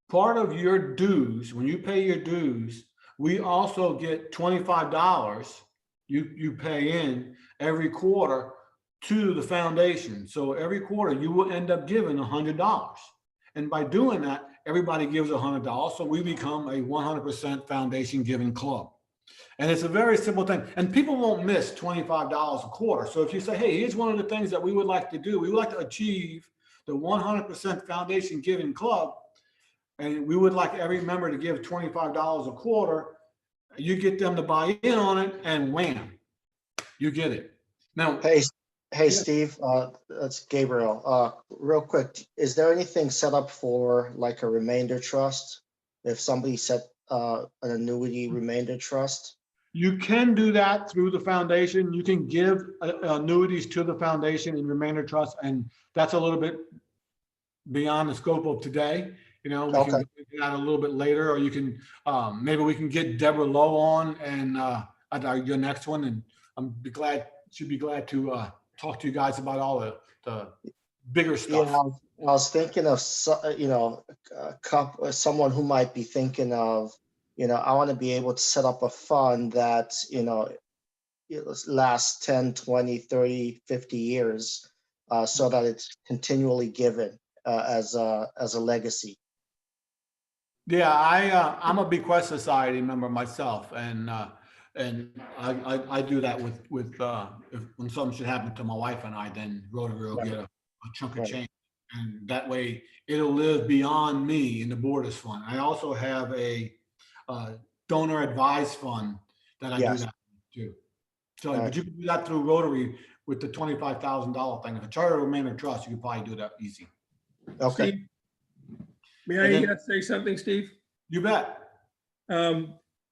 part of your dues. When you pay your dues, we also get $25 you pay in every quarter to the foundation. So every quarter you will end up giving $100. And by doing that, everybody gives $100. So we become a 100% foundation giving club. And it's a very simple thing. And people won't miss $25 a quarter. So if you say, hey, here's one of the things that we would like to do. We would like to achieve the 100% foundation giving club. And we would like every member to give $25 a quarter. You get them to buy in on it and wham, you get it. Now, Hey, Yeah. Steve, that's Gabriel. Real quick, is there anything set up for like a remainder trust? If somebody set an annuity remainder trust? you can do that through the foundation. You can give annuities to the foundation in remainder trust, and that's a little bit beyond the scope of today. You know, we can Okay. go into that a little bit later, or you can, maybe we can get Deborah Lowe on and at your next one, and she'd be glad to talk to you guys about all the bigger Yeah, stuff. I was thinking of, someone who might be thinking of, I want to be able to set up a fund that, it lasts 10, 20, 30, 50 years, so that it's continually given as a legacy. Yeah, I'm a Bequest Society member myself, and I do that with when something should happen to my wife and I, then Rotary will get a chunk of Right. change, and that way it'll live beyond me in the Borders Fund. I also have a donor advised fund that I do Yes. that too. So, Right. but you can do that through Rotary with the $25,000 thing. If a charter remainder trust, you can probably do that easy. Okay. Steve, may And I say something, Steve? You bet. I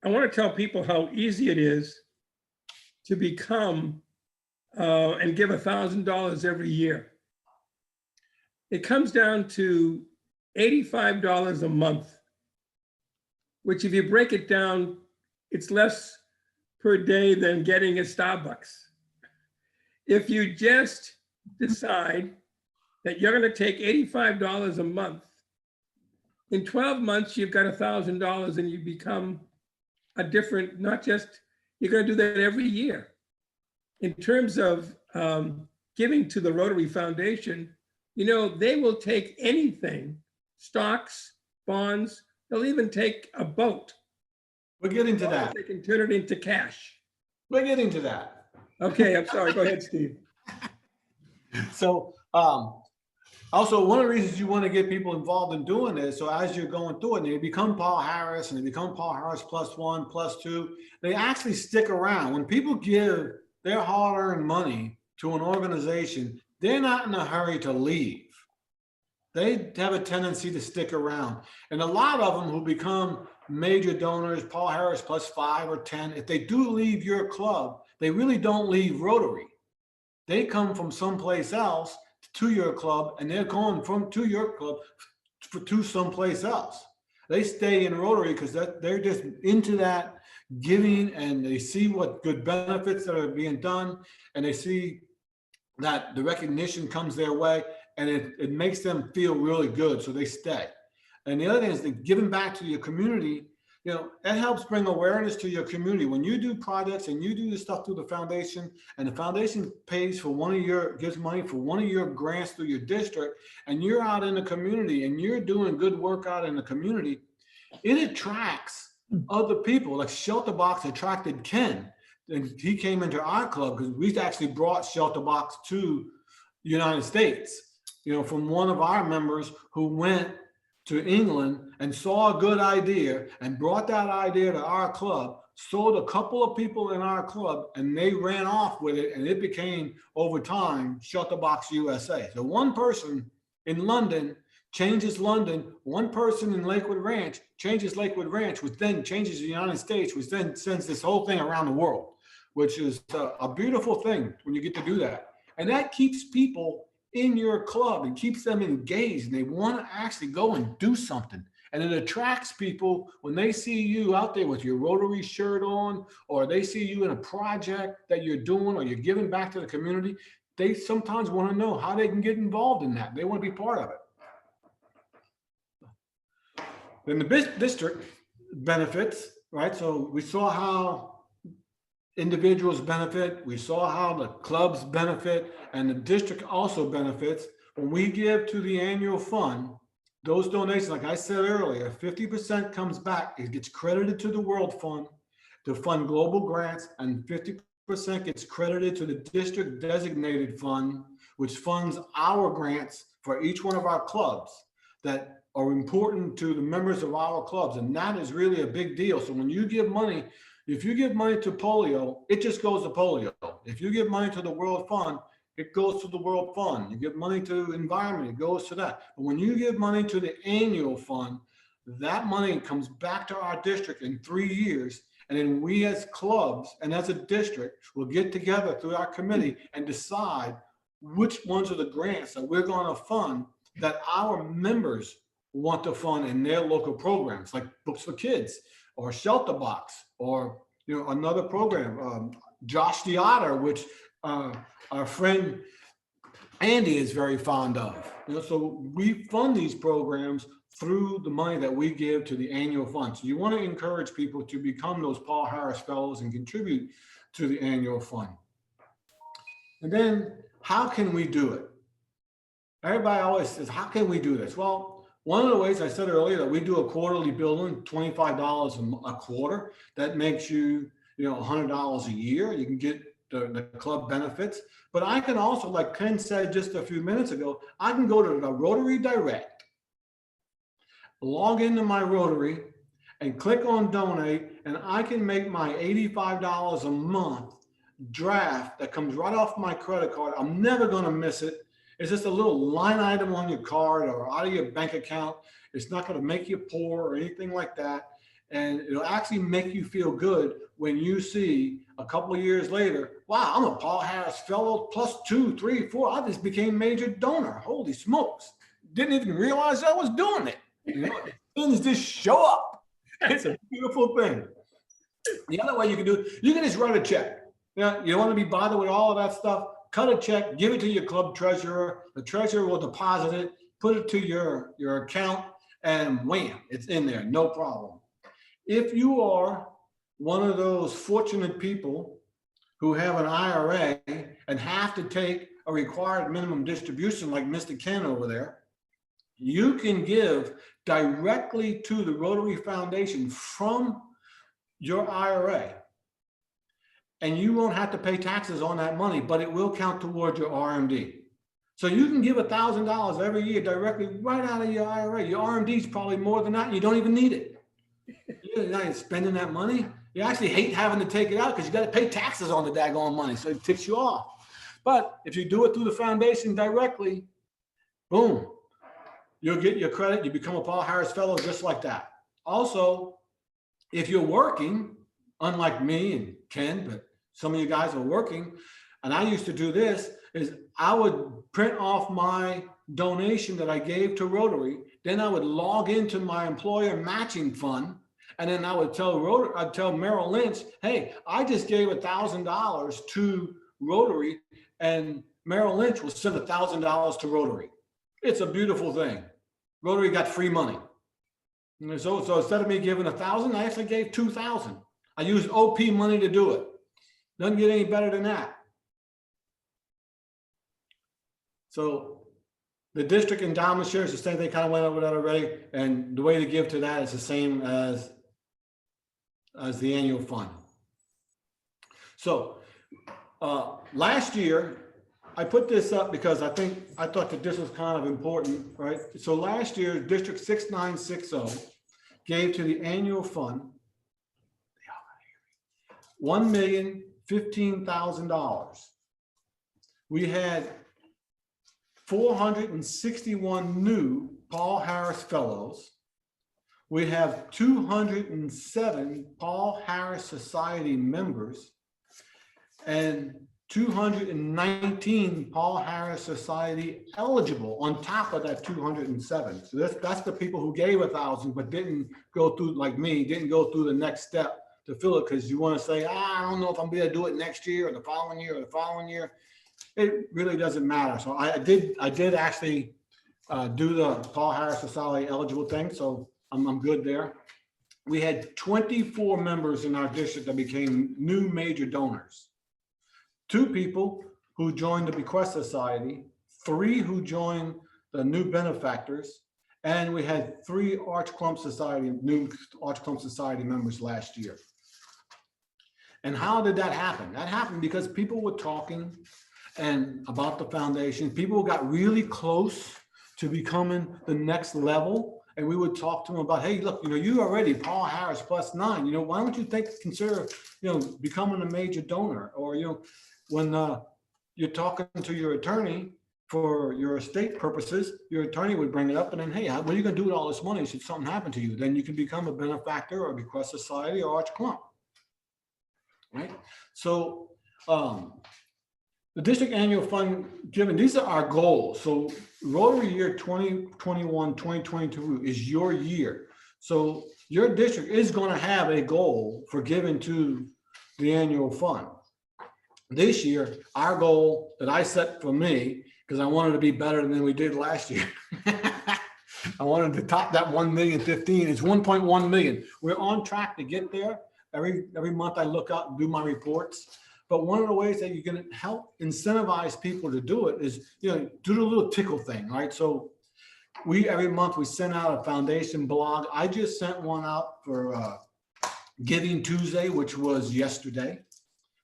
want to tell people how easy it is to become and give $1,000 every year. It comes down to $85 a month, which if you break it down, it's less per day than getting a Starbucks. If you just decide that you're going to take $85 a month, in 12 months, you've got $1,000 and you become a different, not just, you're going to do that every year. In terms of giving to the Rotary Foundation, they will take anything, stocks, bonds, they'll even take a boat. We're getting to that. They can turn it into cash. We're getting to that. Okay, I'm sorry. Go ahead, Steve. So also, one of the reasons you want to get people involved in doing this, so as you're going through it, and they become Paul Harris, and they become Paul Harris +1, +2, they actually stick around. When people give their hard-earned money to an organization, they're not in a hurry to leave. They have a tendency to stick around. And a lot of them who become major donors, Paul Harris +5 or 10, if they do leave your club, they really don't leave Rotary. They come from someplace else to your club, and they're going to your club to someplace else. They stay in Rotary because they're just into that giving, and they see what good benefits that are being done, and they see that the recognition comes their way, and it makes them feel really good, so they stay. And the other thing is that giving back to your community, that helps bring awareness to your community. When you do projects and you do the stuff through the foundation, and the foundation pays for gives money for one of your grants through your district, and you're out in the community and you're doing good work out in the community, it attracts other people. Like Shelter Box attracted Ken, and he came into our club because we actually brought Shelter Box to the United States, from one of our members who went to England and saw a good idea and brought that idea to our club, sold a couple of people in our club, and they ran off with it, and it became, over time, Shutterbox USA. So one person in London changes London, one person in Lakewood Ranch changes Lakewood Ranch, which then changes the United States, which then sends this whole thing around the world, which is a beautiful thing when you get to do that. And that keeps people in your club and keeps them engaged, and they want to actually go and do something. And it attracts people when they see you out there with your Rotary shirt on, or they see you in a project that you're doing, or you're giving back to the community. They sometimes want to know how they can get involved in that. They want to be part of it. Then the district benefits, right? So we saw how individuals benefit, we saw how the clubs benefit, and the district also benefits. When we give to the annual fund, those donations, like I said earlier, 50% comes back, it gets credited to the World Fund, to fund global grants, and 50% gets credited to the district designated fund, which funds our grants for each one of our clubs that are important to the members of our clubs. And that is really a big deal. So when you give money, if you give money to polio, it just goes to polio. If you give money to the World Fund, it goes to the World Fund. You give money to environment, it goes to that. But when you give money to the annual fund, that money comes back to our district in 3 years. And then we as clubs and as a district will get together through our committee and decide which ones are the grants that we're going to fund that our members want to fund in their local programs, like Books for Kids or Shelter Box, or another program, Josh the Otter, which our friend Andy is very fond of. So we fund these programs through the money that we give to the annual fund. So you want to encourage people to become those Paul Harris Fellows and contribute to the annual fund. And then how can we do it? Everybody always says, how can we do this? Well, one of the ways I said earlier that we do a quarterly billing, $25 a quarter. That makes you, $100 a year. You can get the club benefits. But I can also, like Ken said just a few minutes ago, I can go to the Rotary Direct, log into my Rotary, and click on donate, and I can make my $85 a month draft that comes right off my credit card. I'm never going to miss it. It's just a little line item on your card or out of your bank account. It's not going to make you poor or anything like that. And it'll actually make you feel good when you see a couple of years later, wow, I'm a Paul Harris Fellow plus 2, 3, 4. I just became major donor. Holy smokes. Didn't even realize I was doing it. Things just show up. It's a beautiful thing. The other way you can do it, you can just write a check. You don't want to be bothered with all of that stuff. Cut a check, give it to your club treasurer. The treasurer will deposit it, put it to your account, and wham, it's in there, no problem. If you are one of those fortunate people who have an IRA and have to take a required minimum distribution like Mr. Ken over there, you can give directly to the Rotary Foundation from your IRA. And you won't have to pay taxes on that money, but it will count towards your RMD. So you can give $1,000 every year directly right out of your IRA. Your RMD is probably more than that, and you don't even need it. You're not spending that money. You actually hate having to take it out because you got to pay taxes on the daggone money, so it ticks you off. But if you do it through the foundation directly, boom, you'll get your credit. You become a Paul Harris Fellow just like that. Also, if you're working, unlike me and Ken, but some of you guys are working, and I used to do this, is I would print off my donation that I gave to Rotary, then I would log into my employer matching fund, and then I would tell I'd tell Merrill Lynch, hey, I just gave $1,000 to Rotary, and Merrill Lynch will send $1,000 to Rotary. It's a beautiful thing. Rotary got free money. And so instead of me giving $1,000, I actually gave $2,000. I used OP money to do it. Doesn't get any better than that. So the district endowment share is the same thing, kind of went over that already. And the way to give to that is the same as the annual fund. So last year, I put this up because I thought that this was kind of important, right? So last year, District 6960 gave to the annual fund $1,015,000. We had 461 new Paul Harris Fellows. We have 207 Paul Harris Society members and 219 Paul Harris Society eligible on top of that 207. So that's the people who gave 1,000 but didn't go through, like me, didn't go through the next step to fill it, because you want to say, I don't know if I'm going to do it next year or the following year or the following year. It really doesn't matter. So I did actually do the Paul Harris Society eligible thing. So I'm good there. We had 24 members in our district that became new major donors. 2 people who joined the Bequest Society, 3 who joined the new benefactors, and we had 3 new Arch Clump Society members last year. And how did that happen? That happened because people were talking and about the foundation. People got really close to becoming the next level. And we would talk to them about, hey, look, you already Paul Harris +9, why don't you consider, becoming a major donor? Or, when you're talking to your attorney for your estate purposes, your attorney would bring it up and then, hey, what are you gonna do with all this money should something happen to you? Then you can become a benefactor or bequest society or arch clump, right? So the district annual fund giving, these are our goals. So Rotary year 2021, 2022 is your year. So your district is gonna have a goal for giving to the annual fund. This year, our goal that I set for me, because I wanted to be better than we did last year. I wanted to top that 1,000,015. It's 1.1 million. We're on track to get there. Every month I look out and do my reports. But one of the ways that you can help incentivize people to do it is, do the little tickle thing, right? So every month we send out a foundation blog. I just sent one out for Giving Tuesday, which was yesterday,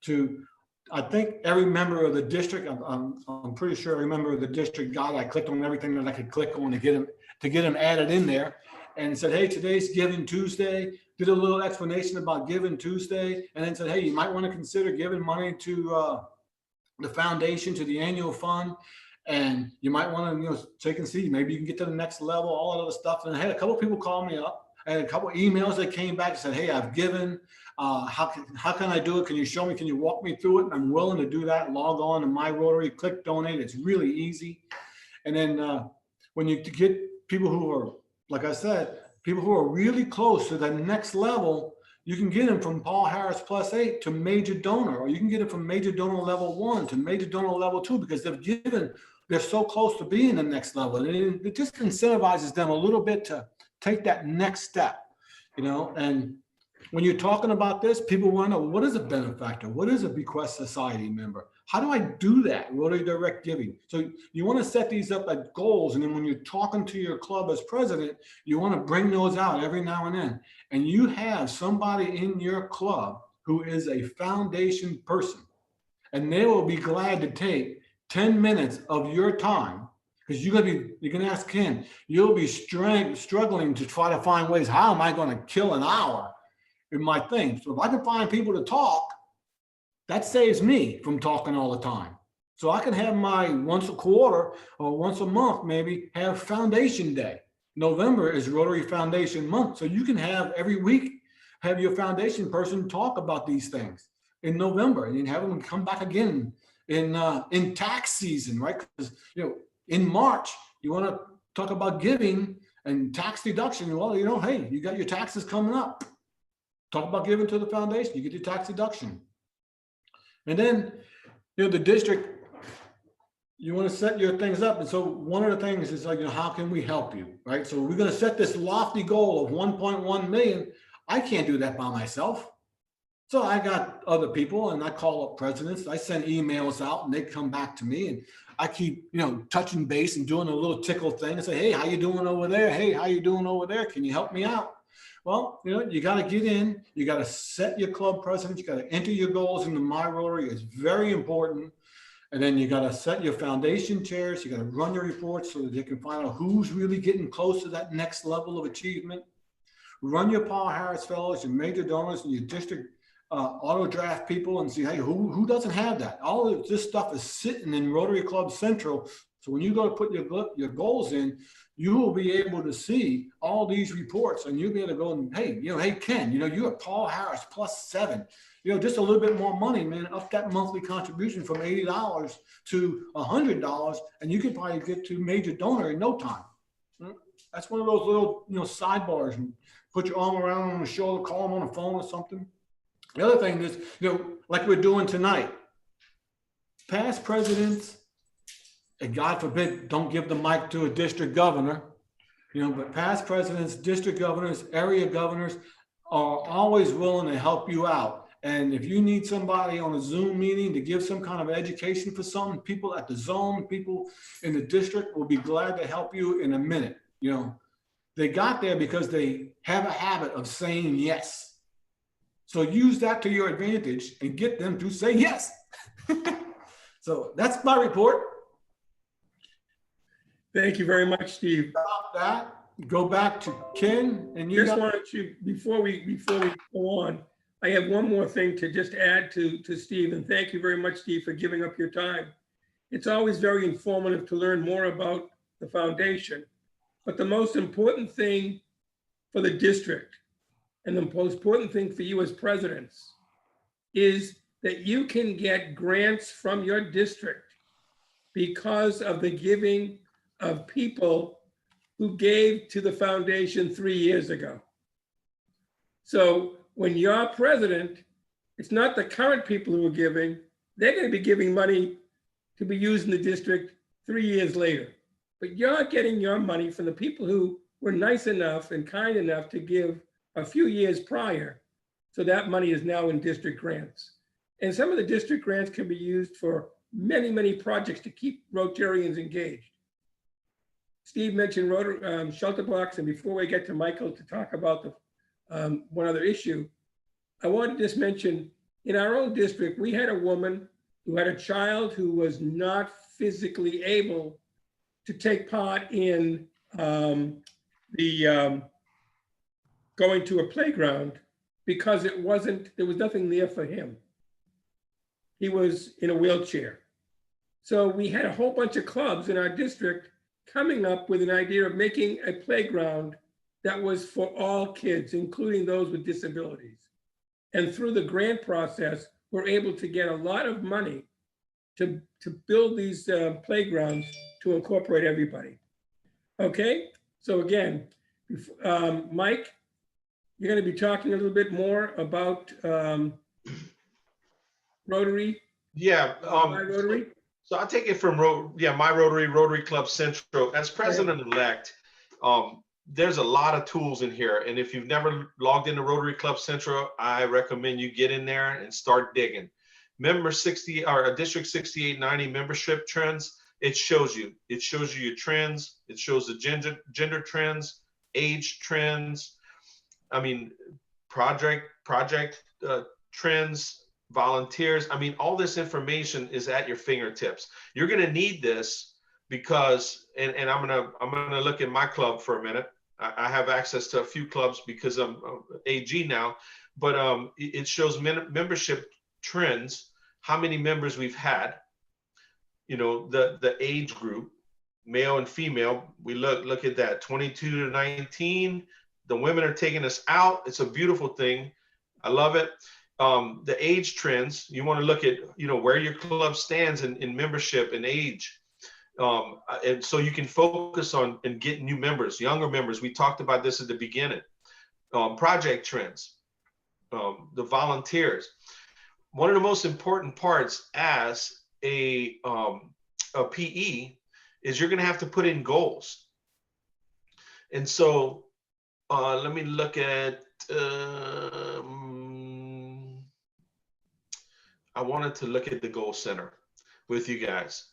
to I think every member of the district. I'm pretty sure every member of the district got it. I clicked on everything that I could click on to get them added in there, and said, hey, today's Giving Tuesday. Did a little explanation about Giving Tuesday, and then said, hey, you might want to consider giving money to the foundation, to the annual fund, and you might want to check and see, maybe you can get to the next level, all that other stuff. And I had a couple of people call me up, and a couple of emails that came back and said, hey, I've given. How can I do it? Can you show me? Can you walk me through it? And I'm willing to do that. Log on to My Rotary, click donate. It's really easy. And then when you get people who are, like I said, people who are really close to that next level, you can get them from Paul Harris +8 to major donor, or you can get it from major donor level 1 to major donor level 2, because they're so close to being the next level. And it just incentivizes them a little bit to take that next step, and when you're talking about this, people want to know, what is a benefactor? What is a bequest society member? How do I do that? Rotary direct giving. So you want to set these up as goals. And then when you're talking to your club as president, you want to bring those out every now and then. And you have somebody in your club who is a foundation person, and they will be glad to take 10 minutes of your time, because you can ask Ken, you'll be struggling to try to find ways, how am I going to kill an hour in my thing? So if I can find people to talk, that saves me from talking all the time. So I can have my once a quarter or once a month, maybe have Foundation Day. November is Rotary Foundation Month. So you can have every week, have your foundation person talk about these things in November, and you have them come back again in tax season, right? Because, in March, you want to talk about giving and tax deduction. Well, hey, you got your taxes coming up. Talk about giving to the foundation, you get your tax deduction. And then, the district, you want to set your things up. And so one of the things is like, how can we help you, right? So we're going to set this lofty goal of 1.1 million. I can't do that by myself. So I got other people, and I call up presidents. I send emails out, and they come back to me, and I keep, touching base and doing a little tickle thing and say, hey, how you doing over there? Hey, how you doing over there? Can you help me out? Well, you got to get in, you got to set your club president, you got to enter your goals into My Rotary. It's very important. And then you got to set your foundation chairs, you got to run your reports so that you can find out who's really getting close to that next level of achievement. Run your Paul Harris fellows, your major donors, and your district auto draft people, and see, hey, who doesn't have that? All of this stuff is sitting in Rotary Club Central. So when you go to put your goals in, you will be able to see all these reports, and you'll be able to go and, hey, Ken, you're Paul Harris +7, just a little bit more money, man, up that monthly contribution from $80 to $100, and you could probably get to major donor in no time. That's one of those little, sidebars, and put your arm around them and shoulder, call them on the phone or something. The other thing is, like we're doing tonight, past presidents, and God forbid, don't give the mic to a district governor, but past presidents, district governors, area governors are always willing to help you out. And if you need somebody on a Zoom meeting to give some kind of education for something, people at the zone, people in the district will be glad to help you in a minute. They got there because they have a habit of saying yes. So use that to your advantage and get them to say yes. So that's my report. Thank you very much, Steve. Stop that. Go back to Ken, and you Just got wanted to, before we go on, I have one more thing to just add to Steve, and thank you very much, Steve, for giving up your time. It's always very informative to learn more about the foundation, but the most important thing for the district and the most important thing for you as presidents is that you can get grants from your district because of the giving of people who gave to the foundation 3 years ago. So when you're president, it's not the current people who are giving, they're going to be giving money to be used in the district 3 years later. But you're getting your money from the people who were nice enough and kind enough to give a few years prior. So that money is now in district grants. And some of the district grants can be used for many, many projects to keep Rotarians engaged. Steve mentioned shelter box, and before we get to Michael to talk about the one other issue, I want to just mention in our own district, we had a woman who had a child who was not physically able to take part in going to a playground because there was nothing there for him. He was in a wheelchair. So we had a whole bunch of clubs in our district coming up with an idea of making a playground that was for all kids, including those with disabilities. And through the grant process, we're able to get a lot of money to build these playgrounds to incorporate everybody. Okay, so again, Mike, you're going to be talking a little bit more about Rotary. Yeah. My Rotary. So I take it from my Rotary Club Central. As president-elect, there's a lot of tools in here. And if you've never logged into Rotary Club Central, I recommend you get in there and start digging. Member 60 or District 6890 membership trends, it shows you your trends. It shows the gender trends, age trends. I mean, project trends, volunteers. I mean, all this information is at your fingertips. You're going to need this because, and I'm gonna look at my club for a minute. I have access to a few clubs because I'm AG now, but it shows membership trends, how many members we've had, you know, the age group, male and female. We look at that 22 to 19. The women are taking us out. It's a beautiful thing. I love it. The age trends, you want to look at, you know, where your club stands in membership and age. And so you can focus on and get new members, younger members. We talked about this at the beginning. Project trends, the volunteers. One of the most important parts as a PE is you're going to have to put in goals. And so let me look at, I wanted to look at the goal center with you guys.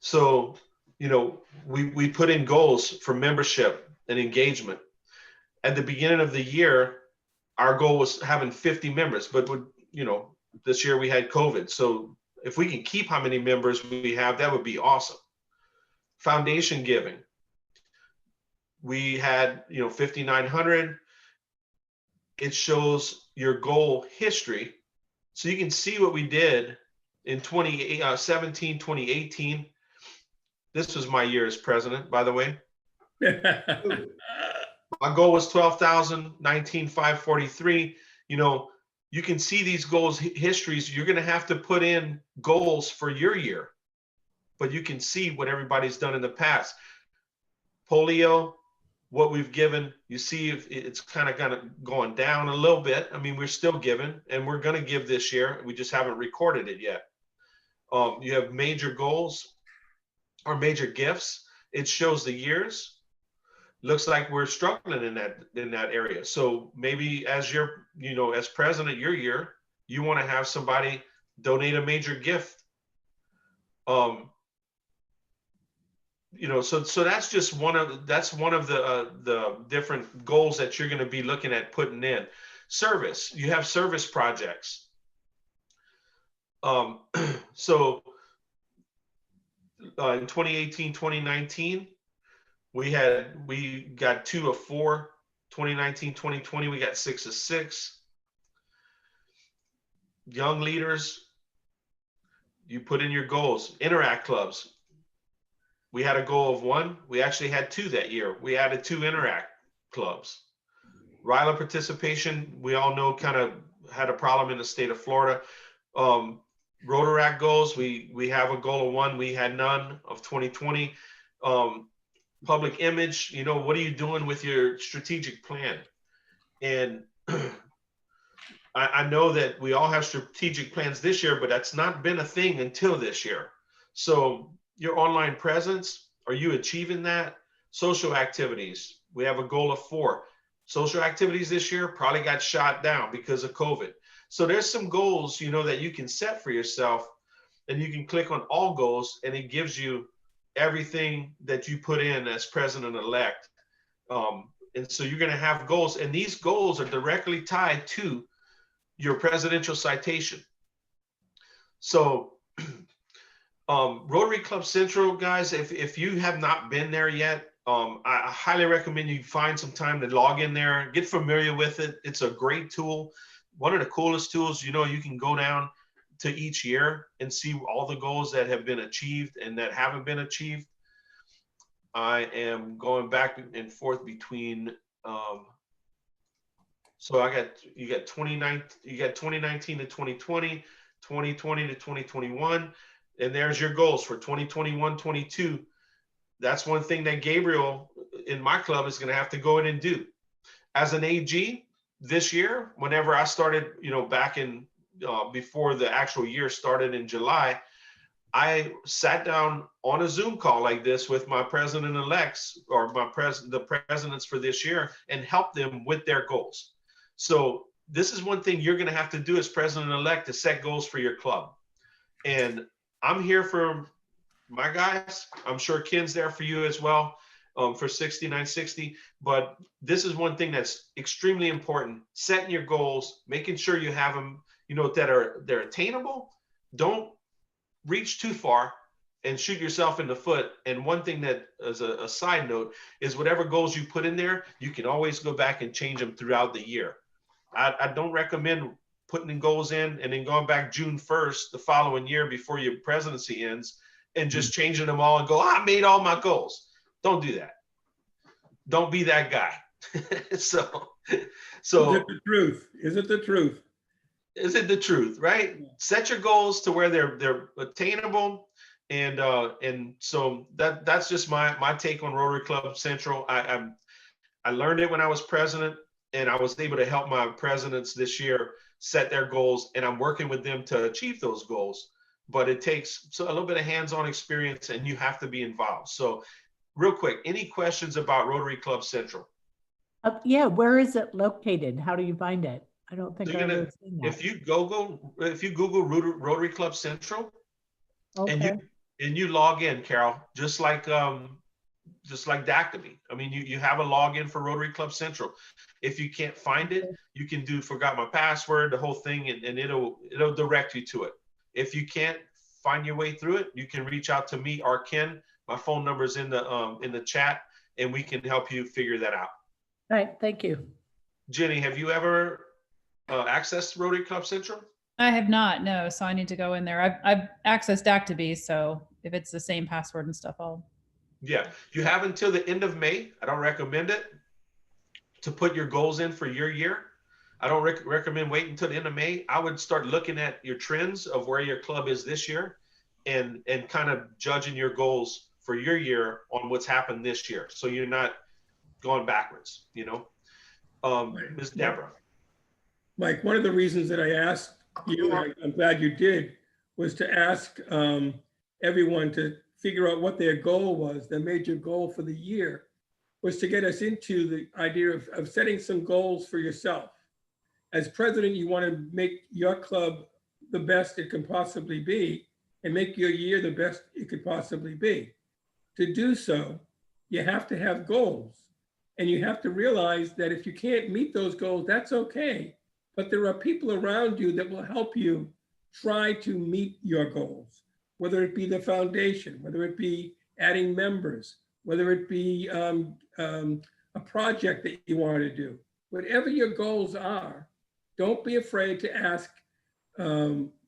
So, you know, we put in goals for membership and engagement. At the beginning of the year, our goal was having 50 members, but you know, this year we had COVID. So if we can keep how many members we have, that would be awesome. Foundation giving. We had, you know, 5,900. It shows your goal history. So you can see what we did in 2017, 2018. This was my year as president, by the way. My goal was 12,000, 19,543. You know, you can see these goals, histories. You're going to have to put in goals for your year, but you can see what everybody's done in the past. Polio, what we've given, you see if it's kind of going down a little bit. I mean, we're still giving, and we're going to give this year. We just haven't recorded it yet. You have major goals or major gifts. It shows the years. Looks like we're struggling in that area. So maybe as your, you know, as president your year, you want to have somebody donate a major gift. You know, so that's just one of the different goals that you're going to be looking at putting in. Service, you have service projects. So in 2018, 2019, we got 2 of 4. 2019, 2020, we got 6 of 6. Young leaders, you put in your goals. Interact clubs, we had a goal of 1. We actually had 2 that year. We added 2 interact clubs. RILA participation, we all know, kind of had a problem in the state of Florida. Rotaract goals, we have a goal of 1. We had none of 2020. Public image, you know, what are you doing with your strategic plan? And I know that we all have strategic plans this year, but that's not been a thing until this year. So your online presence, are you achieving that? Social activities, we have a goal of 4. Social activities this year probably got shot down because of COVID. So there's some goals, you know, that you can set for yourself, and you can click on all goals, and it gives you everything that you put in as president-elect. And so you're going to have goals, and these goals are directly tied to your presidential citation. So Rotary Club Central, guys, if you have not been there yet, I highly recommend you find some time to log in there, get familiar with it. It's a great tool. One of the coolest tools, you know, you can go down to each year and see all the goals that have been achieved and that haven't been achieved. I am going back and forth between, so you got 2019 to 2020, 2020 to 2021, and there's your goals for 2021, 22. That's one thing that Gabriel in my club is going to have to go in and do. As an AG this year, whenever I started, you know, back in before the actual year started in July, I sat down on a Zoom call like this with my president-elects or the presidents for this year and helped them with their goals. So this is one thing you're going to have to do as president-elect, to set goals for your club. And I'm here for my guys. I'm sure Ken's there for you as well, for 6960. But this is one thing that's extremely important: setting your goals, making sure you have them, you know, they're attainable. Don't reach too far and shoot yourself in the foot. And one thing that, as a side note, is whatever goals you put in there, you can always go back and change them throughout the year. I don't recommend putting in goals in and then going back June 1st the following year before your presidency ends and just changing them all and go, I made all my goals. Don't do that. Don't be that guy. So Is it the truth? Is it the truth? Is it the truth, right? Set your goals to where they're attainable. And so that's just my take on Rotary Club Central. I learned it when I was president, and I was able to help my presidents this year set their goals, and I'm working with them to achieve those goals. But it takes a little bit of hands-on experience, and you have to be involved. So real quick, any questions about Rotary Club Central? Yeah, where is it located? How do you find it? I don't think So I've ever seen that. if you Google Rotary Club Central, Okay. and you log in, Carol, just like Dactyl. I mean, you have a login for Rotary Club Central. If you can't find it, you can do forgot my password, the whole thing, and it'll direct you to it. If you can't find your way through it, you can reach out to me or Ken. My phone number is in the chat, and we can help you figure that out. All right, thank you. Jenny, have you ever accessed Rotary Club Central? I have not, no. So I need to go in there. I've accessed Dactyl, so if it's the same password and stuff, Yeah, you have until the end of May. I don't recommend it to put your goals in for your year. I don't recommend waiting until the end of May. I would start looking at your trends of where your club is this year and kind of judging your goals for your year on what's happened this year. So you're not going backwards, you know? Ms. Deborah. Mike, one of the reasons that I asked you, and I'm glad you did, was to ask everyone to figure out what their goal was, their major goal for the year, was to get us into the idea of setting some goals for yourself. As president, you want to make your club the best it can possibly be and make your year the best it could possibly be. To do so, you have to have goals. And you have to realize that if you can't meet those goals, that's okay. but there are people around you that will help you try to meet your goals, whether it be the foundation, whether it be adding members, whether it be a project that you want to do. Whatever your goals are, don't be afraid to ask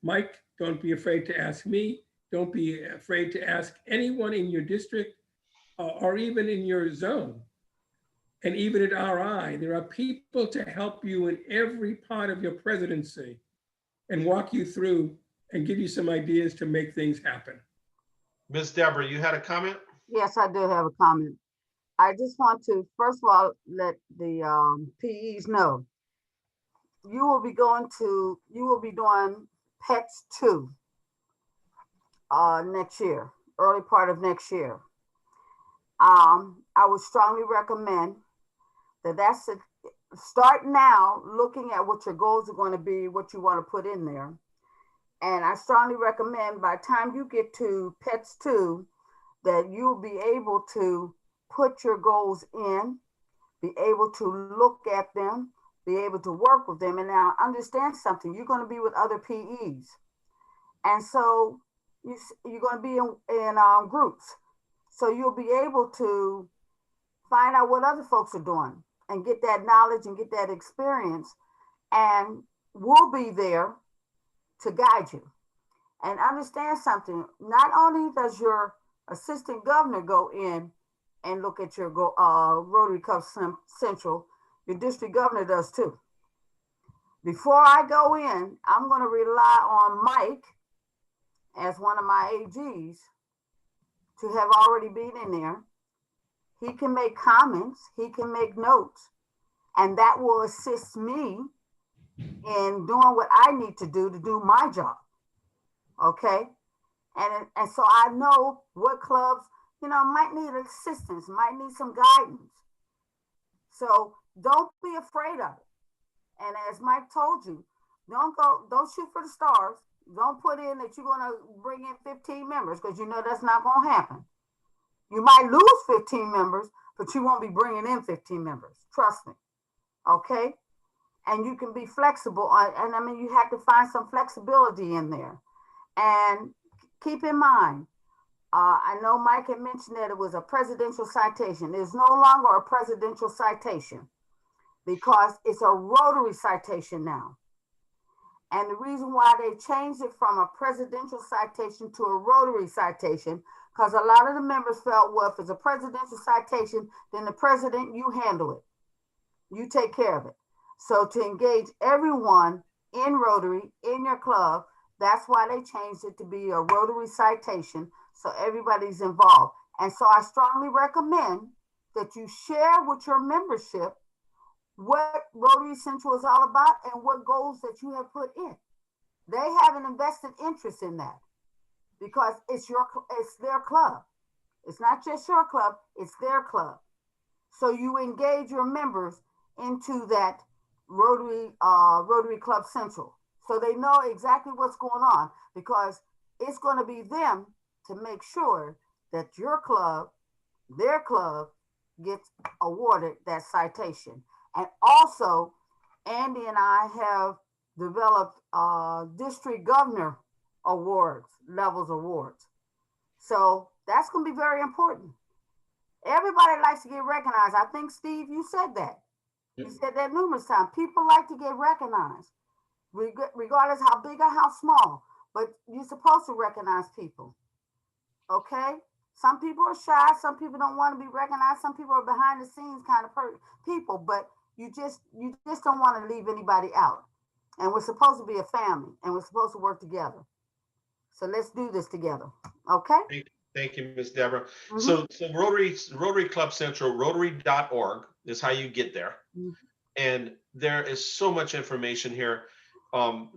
Mike, don't be afraid to ask me, don't be afraid to ask anyone in your district or even in your zone. And even at RI, there are people to help you in every part of your presidency and walk you through and give you some ideas to make things happen. Ms. Deborah, you had a comment? Yes, I do have a comment. I just want to, first of all, let the PEs know. You will be doing PETS1 next year, early part of next year. I would strongly recommend that's it. Start now looking at what your goals are going to be, what you want to put in there. And I strongly recommend by the time you get to PETS2, that you'll be able to put your goals in, be able to look at them, be able to work with them. And now understand something, you're going to be with other PEs. And so you're going to be in groups. So you'll be able to find out what other folks are doing and get that knowledge and get that experience. And we'll be there to guide you. And understand something, not only does your assistant governor go in and look at your Rotary Club Central, your district governor does too. Before I go in, I'm going to rely on Mike as one of my AGs to have already been in there. He can make comments, he can make notes, and that will assist me in doing what I need to do my job. Okay? And so I know what clubs, might need assistance, might need some guidance. So don't be afraid of it. And as Mike told you, don't shoot for the stars. Don't put in that you're going to bring in 15 members, because that's not going to happen. You might lose 15 members, but you won't be bringing in 15 members. Trust me. Okay? And you can be flexible. And I mean, you have to find some flexibility in there. And keep in mind, I know Mike had mentioned that it was a presidential citation. It's no longer a presidential citation because it's a Rotary citation now. And the reason why they changed it from a presidential citation to a Rotary citation, because a lot of the members felt, well, if it's a presidential citation, then the president, you handle it. You take care of it. So to engage everyone in Rotary, in your club, that's why they changed it to be a Rotary citation, so everybody's involved. And so I strongly recommend that you share with your membership what Rotary Central is all about and what goals that you have put in. They have an invested interest in that because it's their club. It's not just your club, it's their club. So you engage your members into that Rotary Club Central, so they know exactly what's going on, because it's going to be them to make sure that your club, their club, gets awarded that citation. And also, Andy and I have developed district governor levels awards. So that's going to be very important. Everybody likes to get recognized. I think, Steve, you said that. You said that numerous times. People like to get recognized, regardless how big or how small. But you're supposed to recognize people. Okay? Some people are shy. Some people don't want to be recognized. Some people are behind the scenes kind of people. But you just don't want to leave anybody out. And we're supposed to be a family, and we're supposed to work together. So let's do this together. Okay? Thank you, Ms. Deborah. Mm-hmm. So Rotary Club Central, rotary.org is how you get there. Mm-hmm. And there is so much information here.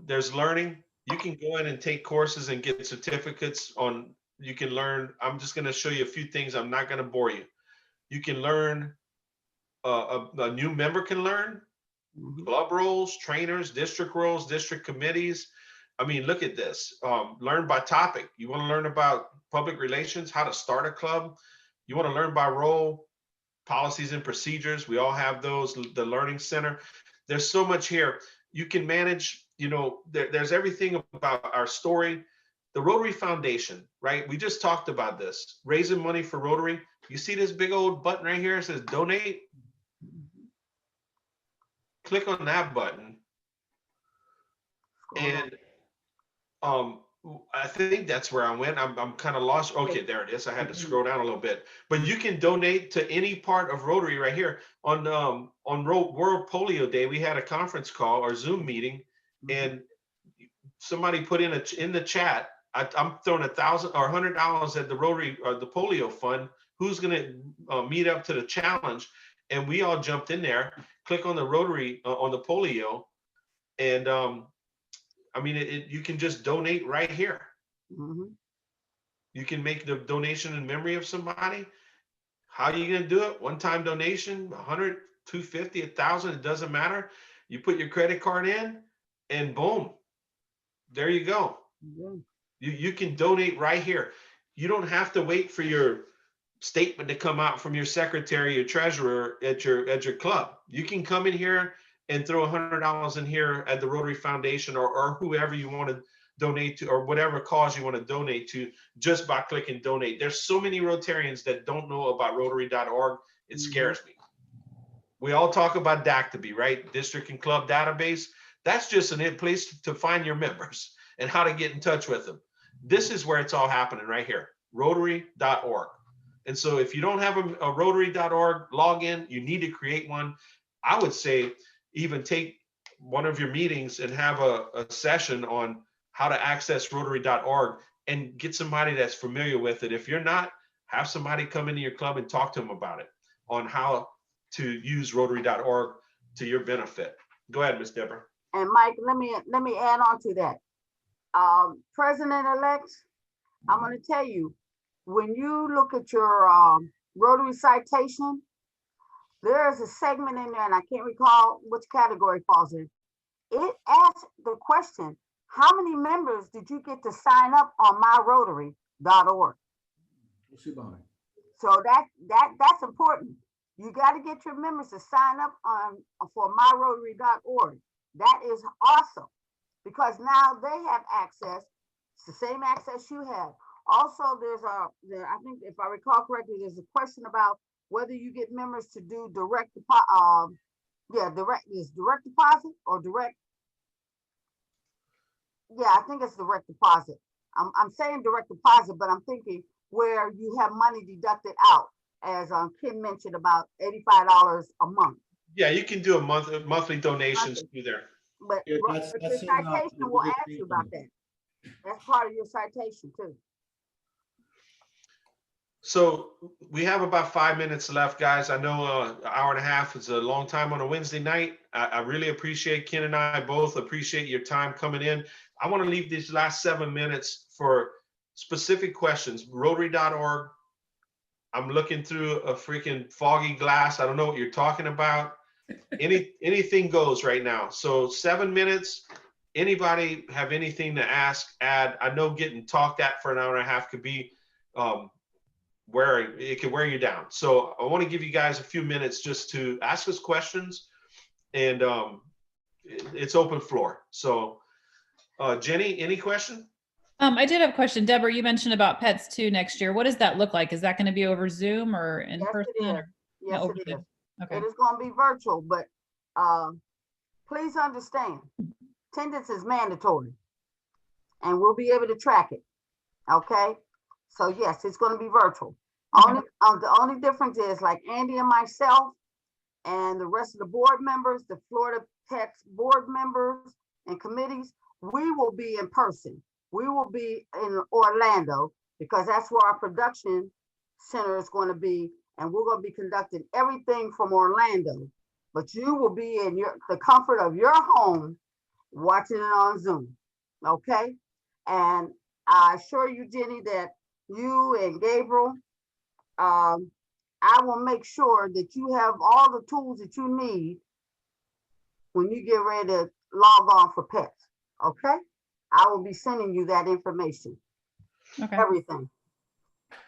There's learning. You can go in and take courses and get certificates on, you can learn. I'm just going to show you a few things. I'm not going to bore you. You can learn, a new member can learn, mm-hmm. club roles, trainers, district roles, district committees. I mean, look at this. Learn by topic. You want to learn about public relations, how to start a club. You want to learn by role, policies and procedures. We all have those, the Learning Center. There's so much here. you can manage, there's everything about our story. The Rotary Foundation, right? We just talked about this, raising money for Rotary. You see this big old button right here? It says donate. Click on that button. And I think that's where I went. I'm kind of lost. Okay, there it is. I had to scroll down a little bit. But you can donate to any part of Rotary right here. On World Polio Day, we had a conference call or Zoom meeting, and somebody put in the chat, I'm throwing $1,000 or $100 at the Rotary or the polio fund. Who's going to meet up to the challenge? And we all jumped in there. Click on the Rotary on the polio, and I mean, you can just donate right here. You can make the donation in memory of somebody. How are you going to do it? One-time donation, 100, 250, 1,000, it doesn't matter. You put your credit card in, and boom, there you go. You can donate right here. You don't have to wait for your statement to come out from your secretary or treasurer at your club. You can come in here and throw $100 in here at the Rotary Foundation or whoever you want to donate to, or whatever cause you want to donate to, just by clicking donate. There's so many Rotarians that don't know about Rotary.org. It scares me. We all talk about DACTB, right? District and Club Database. That's just a place to find your members and how to get in touch with them. This is where it's all happening right here, Rotary.org. And so if you don't have a Rotary.org login, you need to create one. I would say even take one of your meetings and have a session on how to access Rotary.org and get somebody that's familiar with it. If you're not, have somebody come into your club and talk to them about it, on how to use Rotary.org to your benefit. Go ahead, Ms. Deborah. And Mike, let me add on to that. President-elect, I'm going to tell you, when you look at your Rotary citation, there is a segment in there, and I can't recall which category it falls in. It asks the question, how many members did you get to sign up on myrotary.org? So that's important. You got to get your members to sign up for myrotary.org. That is awesome, because now they have access. It's the same access you have. Also, I think if I recall correctly, there's a question about whether you get members to do direct deposit, direct deposit or direct. Yeah, I think it's direct deposit. I'm saying direct deposit, but I'm thinking where you have money deducted out, as Kim mentioned, about $85 a month. Yeah, you can do a monthly donations through there. But Yeah, your citation will ask you about that. That's part of your citation too. So we have about 5 minutes left, guys. I know an hour and a half is a long time on a Wednesday night. I really appreciate, Ken and I both appreciate your time coming in. I want to leave these last 7 minutes for specific questions. Rotary.org. I'm looking through a freaking foggy glass. I don't know what you're talking about. Anything goes right now. So 7 minutes. Anybody have anything to ask, add? I know getting talked at for an hour and a half could be it can wear you down. So I want to give you guys a few minutes just to ask us questions, and it's open floor. So Jenny, any question? I did have a question. Deborah, you mentioned about PETS2 next year. What does that look like? Is that going to be over Zoom or in person? Yes, over it is. Okay. It is going to be virtual, but please understand, attendance is mandatory, and we'll be able to track it. Okay, so yes, it's going to be virtual. Okay. The only difference is, like Andy and myself and the rest of the board members, the Florida PETS board members and committees, we will be in person. We will be in Orlando because that's where our production center is going to be, and we're going to be conducting everything from Orlando. But you will be in the comfort of your home watching it on Zoom, okay? And I assure you, Jenny, that you and Gabriel, I will make sure that you have all the tools that you need when you get ready to log on for PETS, okay? I will be sending you that information, Okay. everything.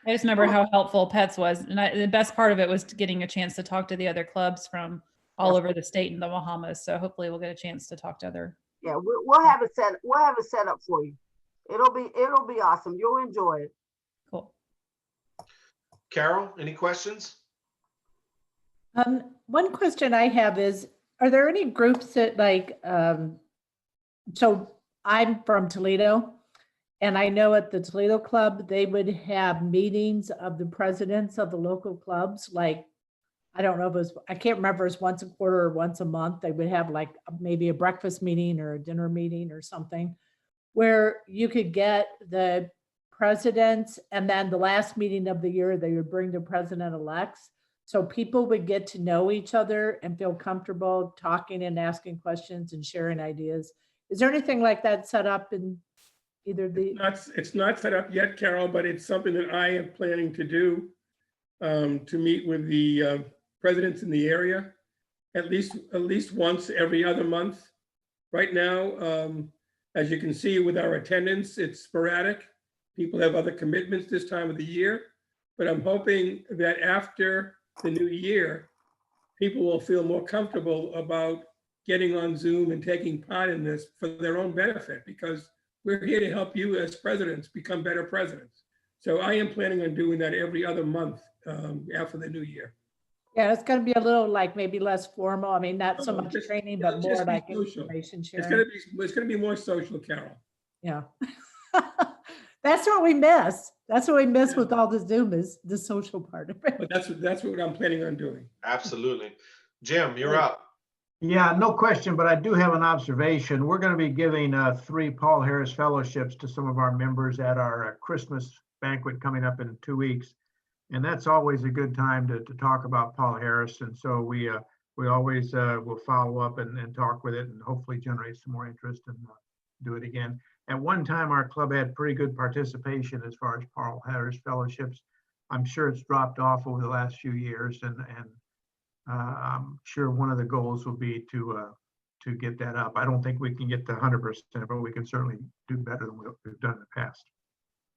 I just remember how helpful PETS was. And the best part of it was getting a chance to talk to the other clubs from all over the state in the Bahamas. So hopefully we'll get a chance to talk to other. Yeah, we'll have it set. We'll have it set up for you. It'll be awesome. You'll enjoy it. Cool. Carol, any questions? One question I have is, are there any groups that like, so I'm from Toledo, and I know at the Toledo Club, they would have meetings of the presidents of the local clubs, like, I don't know if it was, I can't remember if it's once a quarter or once a month. They would have like maybe a breakfast meeting or a dinner meeting or something where you could get the presidents, and then the last meeting of the year, they would bring the president-elects. So people would get to know each other and feel comfortable talking and asking questions and sharing ideas. Is there anything like that set up in either the? It's not set up yet, Carol, but it's something that I am planning to do, to meet with the presidents in the area at least once every other month. Right now, as you can see with our attendance, it's sporadic. People have other commitments this time of the year, but I'm hoping that after the new year, people will feel more comfortable about getting on Zoom and taking part in this for their own benefit, because we're here to help you as presidents become better presidents. So I am planning on doing that every other month after the new year. Yeah, it's going to be a little like maybe less formal. I mean, not so Oh, much just- training, it'll but more just be like social. information It's sharing. gonna be more social, Carol. Yeah. That's what we miss. That's what we miss Yeah. with all the Zoom is the social part of it. But that's what I'm planning on doing. Absolutely. Jim, you're up. Yeah, no question, but I do have an observation. We're going to be giving 3 Paul Harris fellowships to some of our members at our Christmas banquet coming up in 2 weeks. And that's always a good time to talk about Paul Harris. And so we always will follow up and talk with it and hopefully generate some more interest and do it again. At one time, our club had pretty good participation as far as Paul Harris fellowships. I'm sure it's dropped off over the last few years, and I'm sure one of the goals will be to get that up. I don't think we can get to 100%, but we can certainly do better than what we've done in the past.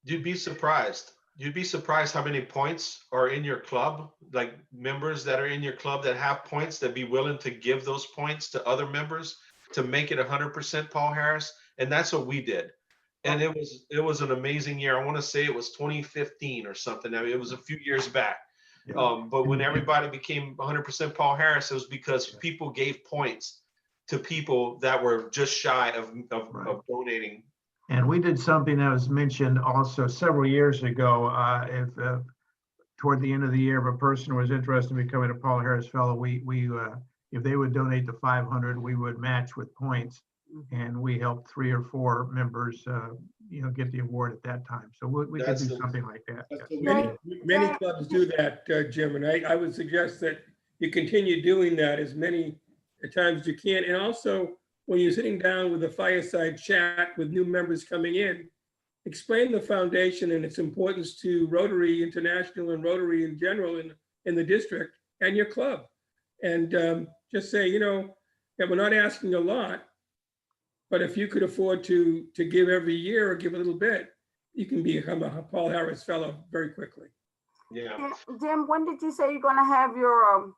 You'd be surprised. You'd be surprised how many points are in your club, like members that are in your club that have points, that be willing to give those points to other members to make it 100% Paul Harris. And that's what we did. And it was an amazing year. I want to say it was 2015 or something. I mean, it was a few years back. Yeah. But when everybody became 100% Paul Harris, it was because people gave points to people that were just shy of donating. And we did something that was mentioned also several years ago. If toward the end of the year, if a person was interested in becoming a Paul Harris Fellow, we if they would donate the 500, we would match with points, and we helped 3 or 4 members, get the award at that time. So we could do something like that. Many clubs do that, Jim, and I would suggest that you continue doing that as many times as you can. And also, when you're sitting down with a fireside chat with new members coming in, explain the foundation and its importance to Rotary International and Rotary in general in the district and your club. And just say, that we're not asking a lot, but if you could afford to give every year or give a little bit, you can become a Paul Harris Fellow very quickly. Yeah. Jim, when did you say you're going to have your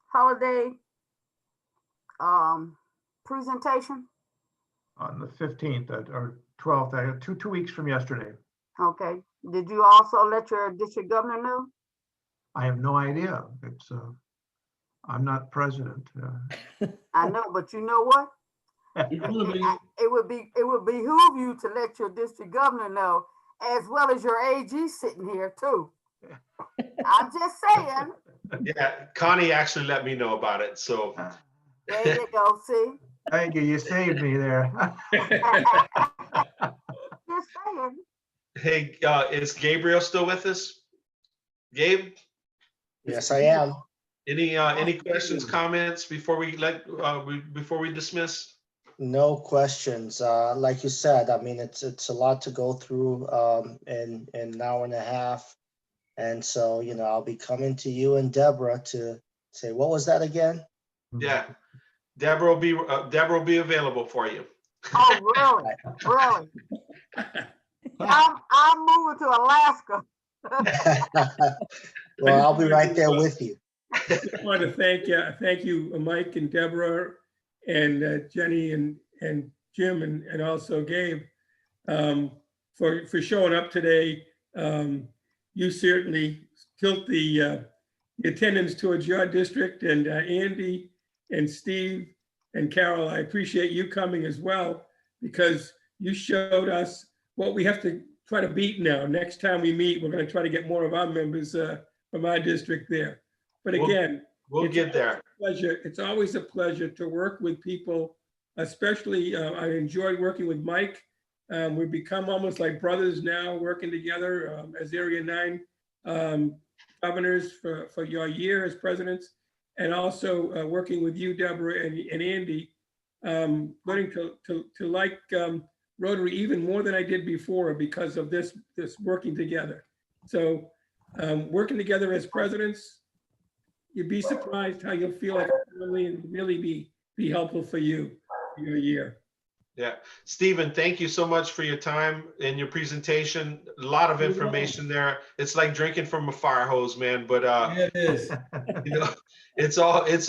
holiday presentation? On the 15th or 12th, I have 2 weeks from yesterday. Okay. Did you also let your district governor know? I have no idea. It's I'm not president. I know, but you know what? It would behoove you to let your district governor know, as well as your AG sitting here too. I'm just saying. Yeah, Connie actually let me know about it. So There you go. See. Thank you. You saved me there. Just saying. hey, is Gabriel still with us? Gabe? Yes, I am. Any questions, comments before we dismiss? No questions. Like you said, I mean, it's a lot to go through in an hour and a half. And so, I'll be coming to you and Deborah to say, what was that again? Yeah, Deborah will be available for you. Oh, really? I'm moving to Alaska. Well, I'll be right there with you. just want to thank you, Mike and Deborah and Jenny and Jim and also Gabe for showing up today. You certainly tilt the attendance towards your district, and Andy and Steve and Carol, I appreciate you coming as well, because you showed us what we have to try to beat now. Next time we meet, we're going to try to get more of our members from our district there. But again, We'll it's get there. it's always a pleasure to work with people, especially I enjoyed working with Mike. We've become almost like brothers now, working together as Area 9 governors for your year as presidents, and also working with you, Deborah and Andy, learning to like Rotary even more than I did before because of this working together. So working together as presidents, you'd be surprised how you'll feel like it really be helpful for you for your year. Yeah. Stephen, thank you so much for your time and your presentation. A lot of information there. It's like drinking from a fire hose, man. But It is. you know, it's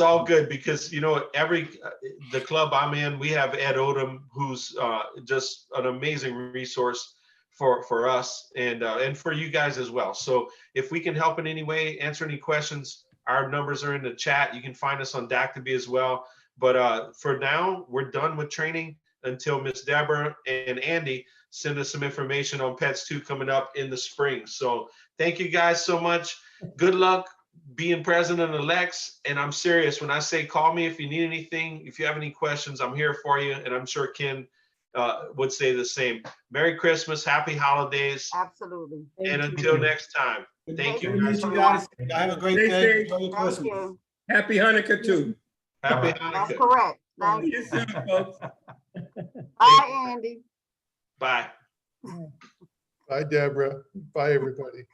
all good because, you know, the club I'm in, we have Ed Odom, who's just an amazing resource for us and for you guys as well. So if we can help in any way, answer any questions, our numbers are in the chat. You can find us on DACTB as well. But for now, we're done with training until Miss Deborah and Andy send us some information on PETS2 coming up in the spring. So thank you guys so much. Good luck being president-elects. And I'm serious when I say call me if you need anything. If you have any questions, I'm here for you. And I'm sure Ken would say the same. Merry Christmas, happy holidays. Absolutely. And until next time, thank you. Good to meet you guys. Have a great Stay day. safe. Enjoy your Thank Christmas. you. Happy Hanukkah too. Happy That's Hanukkah. correct. Thank See you. you soon, folks. Bye, Andy. Bye. Bye, Deborah. Bye, everybody.